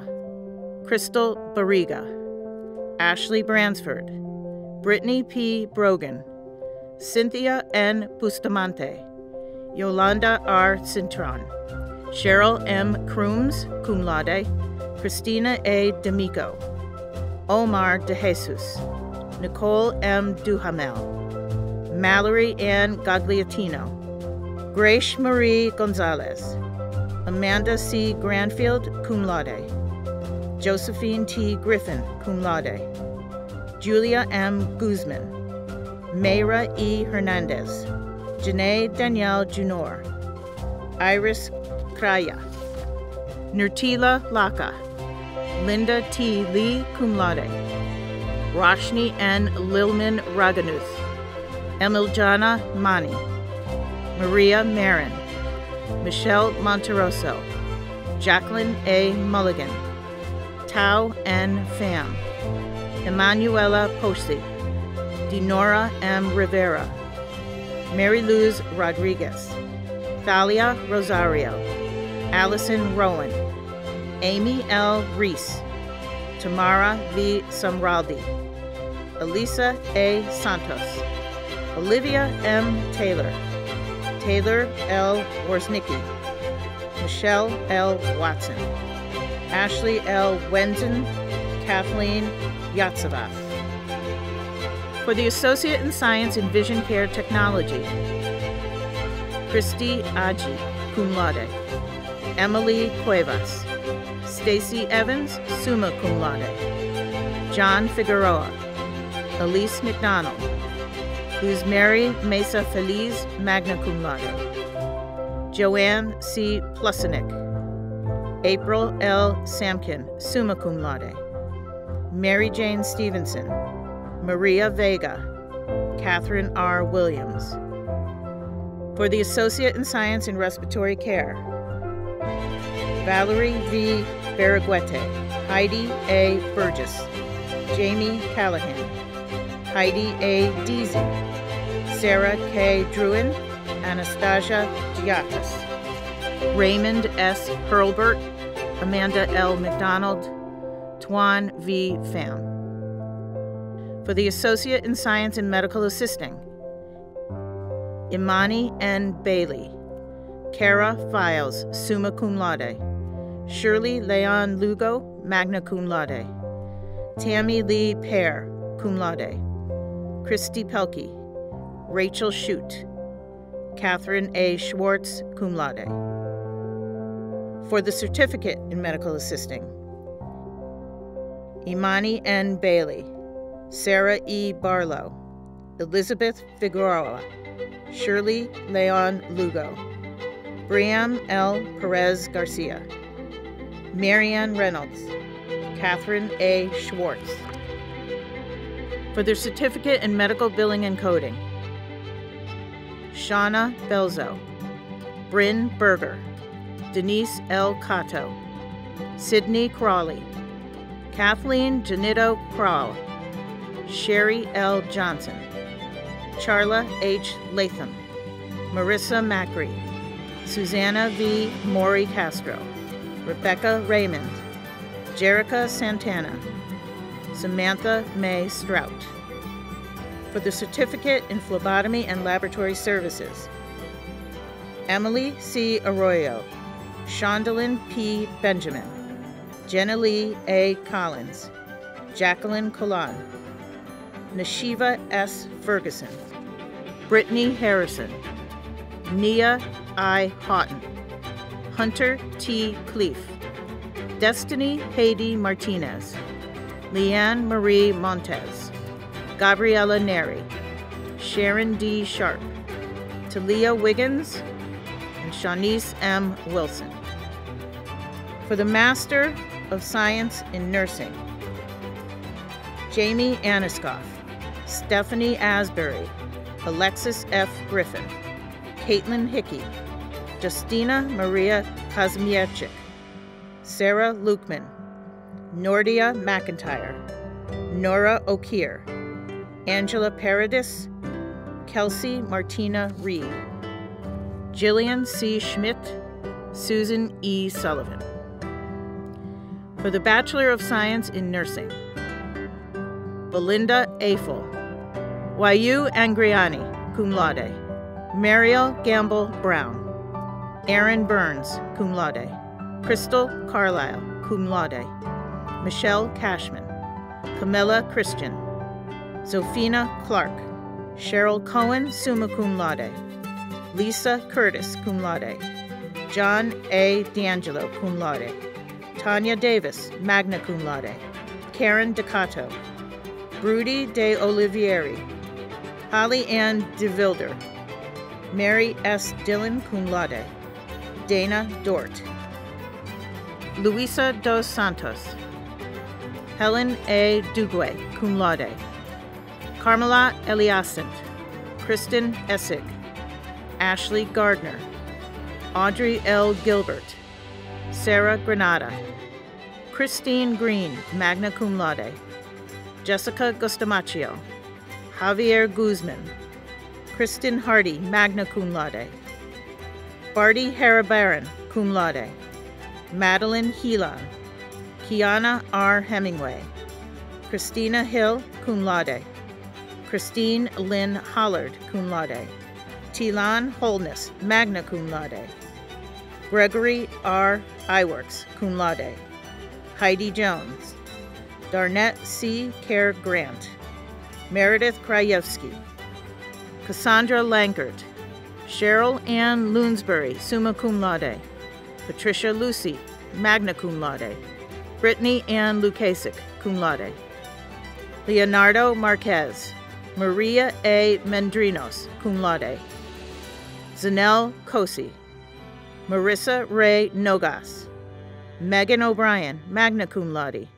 Crystal Barriga, Ashley Bransford, Brittany P. Brogan, Cynthia N. Bustamante, Yolanda R. Cintron, Cheryl M. Crooms, cum laude, Christina A. D'Amico, Omar De Jesus, Nicole M. Duhamel, Mallory Ann Gagliatino, Grace Marie Gonzalez, Amanda C. Granfield, cum laude, Josephine T. Griffin, cum laude, Julia M. Guzman, Mayra E. Hernandez, Janae Danielle Junor, Iris Kraya, Nurtila Laka, Linda T. Lee, cum laude, Roshni N. Lilman Raganuth, Emiljana Mani, Maria Marin, Michelle Monteroso, Jacqueline A. Mulligan, Tao N. Pham, Emanuela Posi, Dinora M. Rivera, Mary Luz Rodriguez, Thalia Rosario, Allison Rowan, Amy L. Reese, Tamara V. Samraldi, Elisa A. Santos, Olivia M. Taylor, Taylor L. Worsnicki, Michelle L. Watson, Ashley L. Wenzen, Kathleen Yatsavath. For the Associate in Science in Vision Care Technology, Christy Aji, cum laude, Emily Cuevas, Stacy Evans, summa cum laude, John Figueroa, Elise McDonald, Luzmary Mesa Feliz, magna cum laude, Joanne C. Plusenik, April L. Samkin, summa cum laude, Mary Jane Stevenson, Maria Vega, Catherine R. Williams. For the Associate in Science in Respiratory Care, Valerie V. Barraguete, Heidi A. Burgess, Jamie Callahan, Heidi A. Deasy, Sarah K. Druin, Anastasia Giatas, Raymond S. Hurlbert, Amanda L. McDonald, Tuan V. Pham. For the Associate in Science in Medical Assisting, Imani N. Bailey, Kara Files, summa cum laude, Shirley Leon Lugo, magna cum laude, Tammy Lee Pear, cum laude, Christy Pelkey, Rachel Shute, Catherine A. Schwartz, cum laude. For the Certificate in Medical Assisting, Imani N. Bailey, Sarah E. Barlow, Elizabeth Figueroa, Shirley Leon Lugo, Briam L. Perez Garcia, Marianne Reynolds, Catherine A. Schwartz. For their Certificate in Medical Billing and Coding, Shauna Belzo, Bryn Berger, Denise L. Cato, Sydney Crawley, Kathleen Janito Krall, Sherry L. Johnson, Charla H. Latham, Marissa Macri, Susanna V. Maury Castro, Rebecca Raymond, Jerica Santana, Samantha May Strout. For the Certificate in Phlebotomy and Laboratory Services, Emily C. Arroyo, Shondalyn P. Benjamin, Jenna Lee A. Collins, Jacqueline Colan, Nashiva S. Ferguson, Brittany Harrison, Nia I. Houghton, Hunter T. Cleef, Destiny Haiti Martinez, Leanne Marie Montez, Gabriella Neri, Sharon D. Sharp, Talia Wiggins, and Shanice M. Wilson. For the Master of Science in Nursing, Jamie Aniskoff, Stephanie Asbury, Alexis F. Griffin, Caitlin Hickey, Justina Maria Kazmierczyk, Sarah Lukman, Nordia McIntyre, Nora O'Keer, Angela Paradis, Kelsey Martina Reed, Jillian C. Schmidt, Susan E. Sullivan. For the Bachelor of Science in Nursing, Belinda Afel, Wayu Angriani, cum laude, Mariel Gamble Brown, Aaron Burns, cum laude, Crystal Carlisle, cum laude, Michelle Cashman, Camilla Christian, Zofina Clark, Cheryl Cohen, summa cum laude, Lisa Curtis, cum laude, John A. D'Angelo, cum laude, Tanya Davis, magna cum laude, Karen Decato, Rudy De Olivieri, Holly Ann DeVilder, Mary S. Dillon, cum laude, Dana Dort, Luisa dos Santos, Helen A. Duguay, cum laude, Carmela Eliasant, Kristen Essig, Ashley Gardner, Audrey L. Gilbert, Sarah Granada, Christine Green, magna cum laude, Jessica Gustamaccio, Javier Guzman, Kristen Hardy, magna cum laude, Barty Harabaran, cum laude, Madeline Helan, Kiana R. Hemingway, Christina Hill, cum laude, Christine Lynn Hollard, cum laude, Tilan Holness, magna cum laude, Gregory R. Iworks, cum laude, Heidi Jones, Darnett C. Care Grant, Meredith Krajewski, Cassandra Lankert, Cheryl Ann Loonsbury, summa cum laude, Patricia Lucy, magna cum laude, Brittany Ann Lukasik, cum laude, Leonardo Marquez, Maria A. Mendrinos, cum laude, Zanelle Cosi, Marissa Ray Nogas, Megan O'Brien, magna cum laude,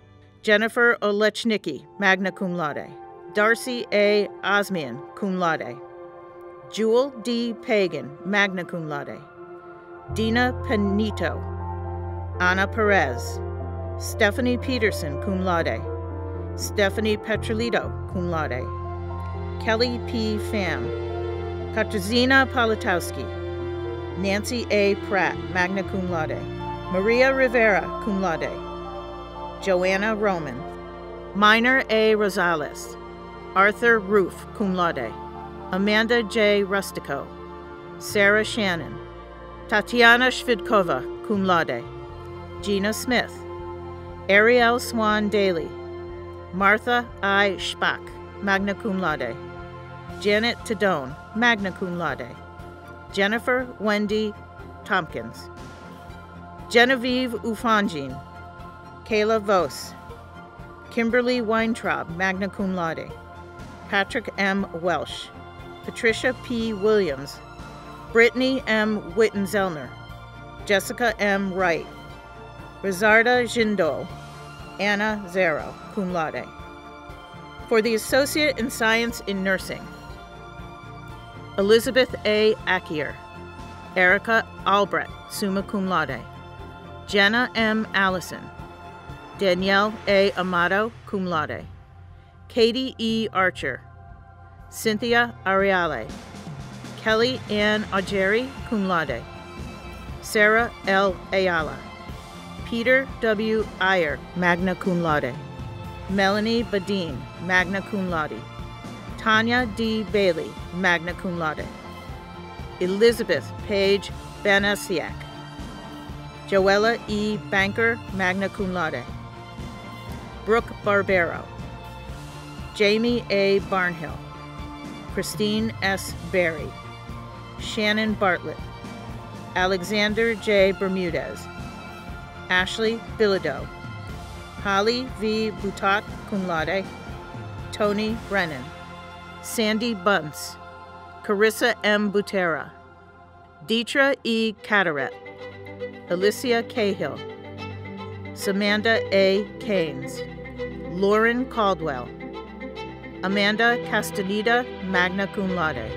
Jennifer Olechnicki, magna cum laude, Darcy A. Osmian, cum laude, Jewel D. Pagan, magna cum laude, Dina Penito, Ana Perez, Stephanie Peterson, cum laude, Stephanie Petrolito, cum laude, Kelly P. Pham, Katarzyna Politowski, Nancy A. Pratt, magna cum laude, Maria Rivera, cum laude, Joanna Roman, Minor A. Rosales, Arthur Roof, cum laude, Amanda J. Rustico, Sarah Shannon, Tatiana Shvidkova, cum laude, Gina Smith, Ariel Swan Daly, Martha I. Spack, magna cum laude, Janet Tadone, magna cum laude, Jennifer Wendy Tompkins, Genevieve Ufangine, Kayla Vos, Kimberly Weintraub, magna cum laude, Patrick M. Welsh, Patricia P. Williams, Brittany M. Witten-Zellner, Jessica M. Wright, Rizarda Jindal, Anna Zero, cum laude. For the Associate in Science in Nursing, Elizabeth A. Ackier, Erica Albrecht, summa cum laude, Jenna M. Allison, Danielle A. Amato, cum laude, Katie E. Archer, Cynthia Ariale, Kelly Ann Augeri, cum laude, Sarah L. Ayala, Peter W. Iyer, magna cum laude, Melanie Badine, magna cum laude, Tanya D. Bailey, magna cum laude, Elizabeth Page Banasiak, Joella E. Banker, magna cum laude, Brooke Barbero, Jamie A. Barnhill, Christine S. Berry, Shannon Bartlett, Alexander J. Bermudez, Ashley Bilodeau, Holly V. Butat, cum laude, Tony Brennan, Sandy Bunce, Carissa M. Butera, Deetra E. Cataret, Alicia Cahill, Samantha A. Keynes, Lauren Caldwell, Amanda Castaneda, magna cum laude.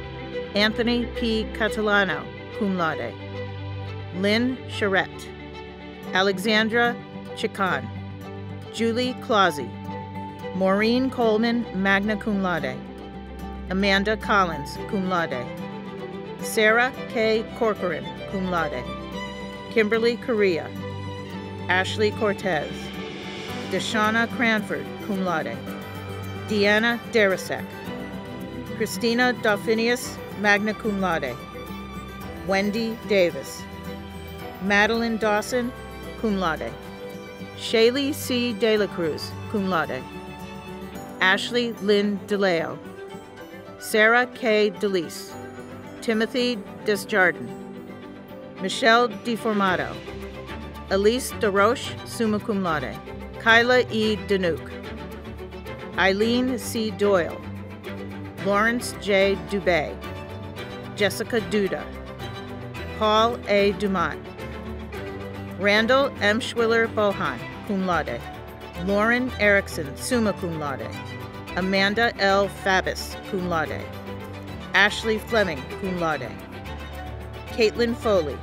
Anthony P. Catalano, cum laude. Lynn Charette. Alexandra Chicon. Julie Clausey. Maureen Coleman, magna cum laude. Amanda Collins, cum laude. Sarah K. Corcoran, cum laude. Kimberly Correa. Ashley Cortez. Deshauna Cranford, cum laude. Deanna Darasek. Christina Dolphinius, magna cum laude. Wendy Davis. Madeline Dawson, cum laude. Shaylee C. De La Cruz, cum laude. Ashley Lynn DeLeo. Sarah K. DeLise. Timothy Desjardins. Michelle DeFormato. Elise DeRoche, summa cum laude. Kyla E. Danuke. Eileen C. Doyle. Lawrence J. Dubé. Jessica Duda. Paul A. Dumont. Randall M. Schwiller Bohan, cum laude. Lauren Erickson, summa cum laude. Amanda L. Fabis, cum laude. Ashley Fleming, cum laude. Caitlin Foley.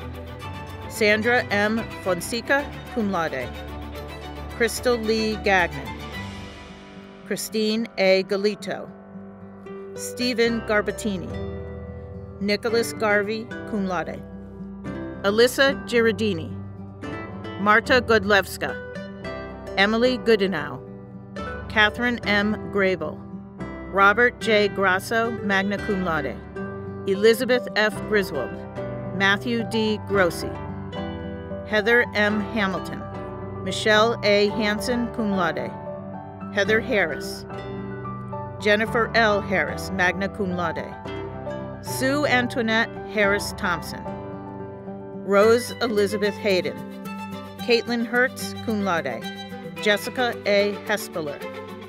Sandra M. Fonseca, cum laude. Crystal Lee Gagnon. Christine A. Galito. Stephen Garbatini. Nicholas Garvey, cum laude. Alyssa Girardini. Marta Godlewska. Emily Goodenow. Catherine M. Grable. Robert J. Grasso, magna cum laude. Elizabeth F. Griswold. Matthew D. Grossi. Heather M. Hamilton. Michelle A. Hansen, cum laude. Heather Harris. Jennifer L. Harris, magna cum laude. Sue Antoinette Harris Thompson. Rose Elizabeth Hayden. Caitlin Hertz, cum laude. Jessica A. Hespeler.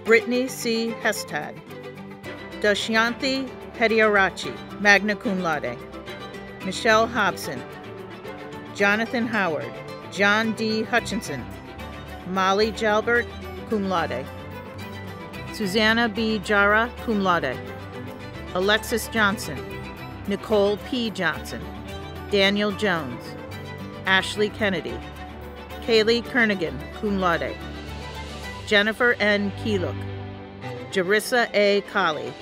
Brittany C. Hestad. Dashyanthi Hediarachi, magna cum laude. Michelle Hobson. Jonathan Howard. John D. Hutchinson. Molly Jalbert, cum laude. Susanna B. Jara, cum laude. Alexis Johnson. Nicole P. Johnson. Daniel Jones. Ashley Kennedy. Kaylee Kernigan, cum laude. Jennifer N. Keelook. Jarissa A. Colley.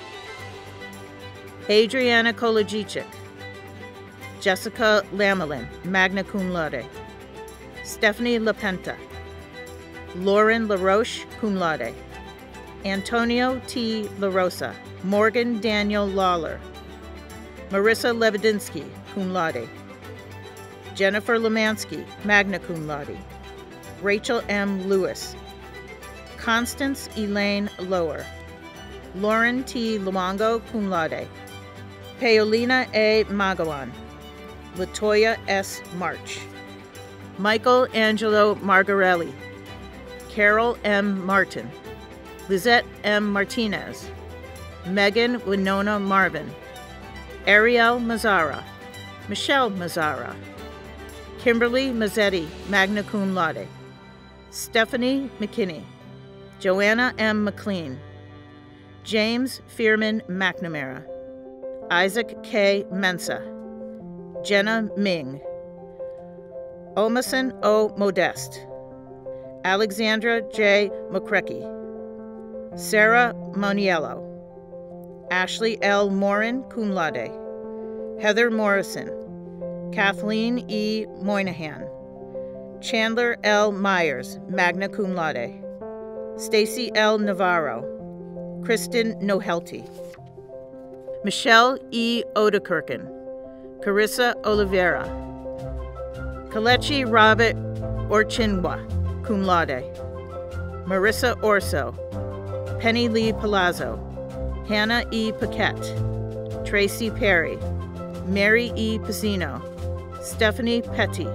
Adriana Kolodziejczyk. Jessica Lamelin, magna cum laude. Stephanie LaPenta. Lauren LaRoche, cum laude. Antonio T. LaRosa. Morgan Daniel Lawler. Marissa Levedinsky, cum laude. Jennifer Lemansky, magna cum laude. Rachel M. Lewis. Constance Elaine Lower. Lauren T. Luongo, cum laude. Paolina A. Magawan. Latoya S. March. Michael Angelo Margarelli. Carol M. Martin. Lizette M. Martinez. Megan Winona Marvin. Ariel Mazzara. Michelle Mazzara. Kimberly Mazzetti, magna cum laude. Stephanie McKinney. Joanna M. McLean. James Fearman McNamara. Isaac K. Mensa. Jenna Ming. Omason O. Modeste. Alexandra J. McCrecky. Sarah Moniello. Ashley L. Morin, cum laude. Heather Morrison. Kathleen E. Moynihan. Chandler L. Myers, magna cum laude. Stacy L. Navarro. Kristen Nohelty. Michelle E. Odekirken. Carissa Oliveira. Kalechi Robert Orchinwa, cum laude. Marissa Orso. Penny Lee Palazzo. Hannah E. Paquette. Tracy Perry. Mary E. Pizzino. Stephanie Petty.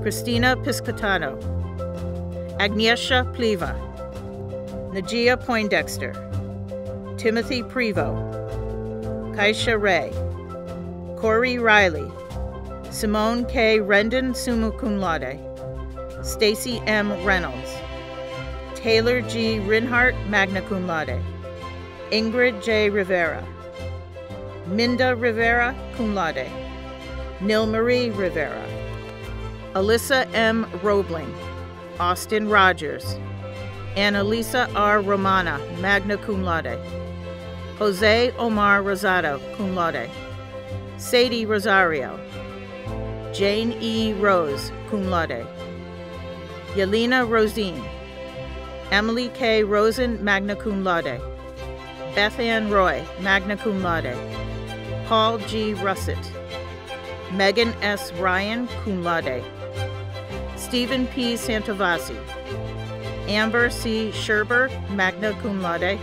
Christina Piscatano. Agnieszka Pliva. Najia Poindexter. Timothy Prevo. Kaisha Ray. Corey Riley. Simone K. Rendon, summa cum laude. Stacy M. Reynolds. Taylor G. Rinhart, magna cum laude. Ingrid J. Rivera. Minda Rivera, cum laude. Nil Marie Rivera. Alyssa M. Roebling. Austin Rogers. Annalisa R. Romana, magna cum laude. Jose Omar Rosado, cum laude. Sadie Rosario. Jane E. Rose, cum laude. Yelena Rosine. Emily K. Rosen, magna cum laude. Beth Ann Roy, magna cum laude. Paul G. Russett. Megan S. Ryan, cum laude. Stephen P. Santovasi. Amber C. Sherber, magna cum laude.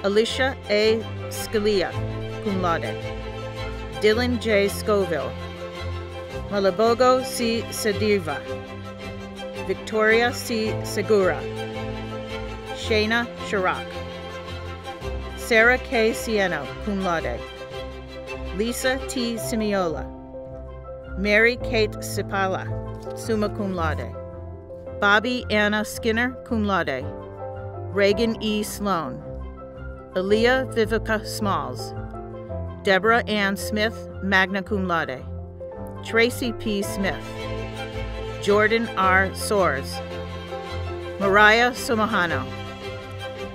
Alicia A. Scalia, cum laude. Dylan J. Scoville. Malabogo C. Sadiva. Victoria C. Segura. Shayna Chirac. Sarah K. Sieno, cum laude. Lisa T. Simiola. Mary Kate Sipala, summa cum laude. Bobby Anna Skinner, cum laude. Reagan E. Sloan. Aaliyah Vivica Smalls. Deborah Ann Smith, magna cum laude. Tracy P. Smith. Jordan R. Soares. Mariah Sumahano.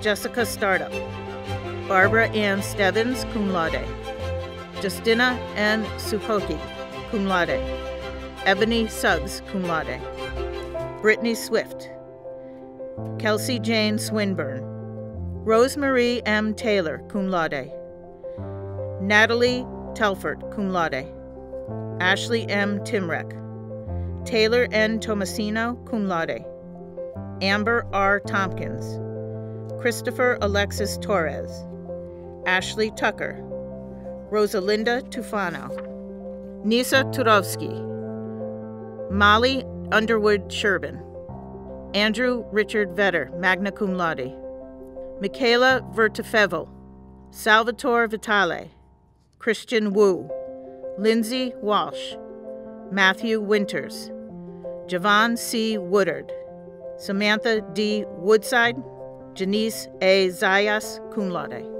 Jessica Startup. Barbara Ann Stebbins, cum laude. Justina N. Supoki, cum laude. Ebony Suggs, cum laude. Brittany Swift. Kelsey Jane Swinburne. Rosemarie M. Taylor, cum laude. Natalie Telford, cum laude. Ashley M. Timrek. Taylor N. Tomasino, cum laude. Amber R. Tompkins. Christopher Alexis Torres. Ashley Tucker. Rosalinda Tufano. Nisa Turovsky. Molly Underwood Sherbin. Andrew Richard Vetter, magna cum laude. Michaela Vertefevel. Salvatore Vitale. Christian Wu. Lindsay Walsh. Matthew Winters. Javon C. Woodard. Samantha D. Woodside. Janice A. Zayas, cum laude.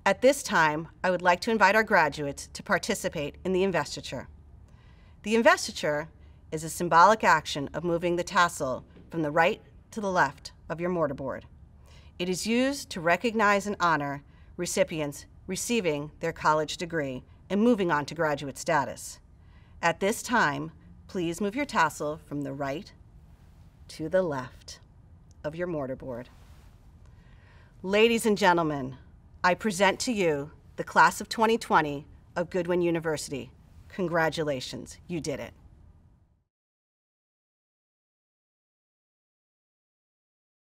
At this time, I would like to invite our graduates to participate in the investiture. The investiture is a symbolic action of moving the tassel from the right to the left of your mortarboard. It is used to recognize and honor recipients receiving their college degree and moving on to graduate status. At this time, please move your tassel from the right to the left of your mortarboard. Ladies and gentlemen, I present to you the class of 2020 of Goodwin University. Congratulations, you did it.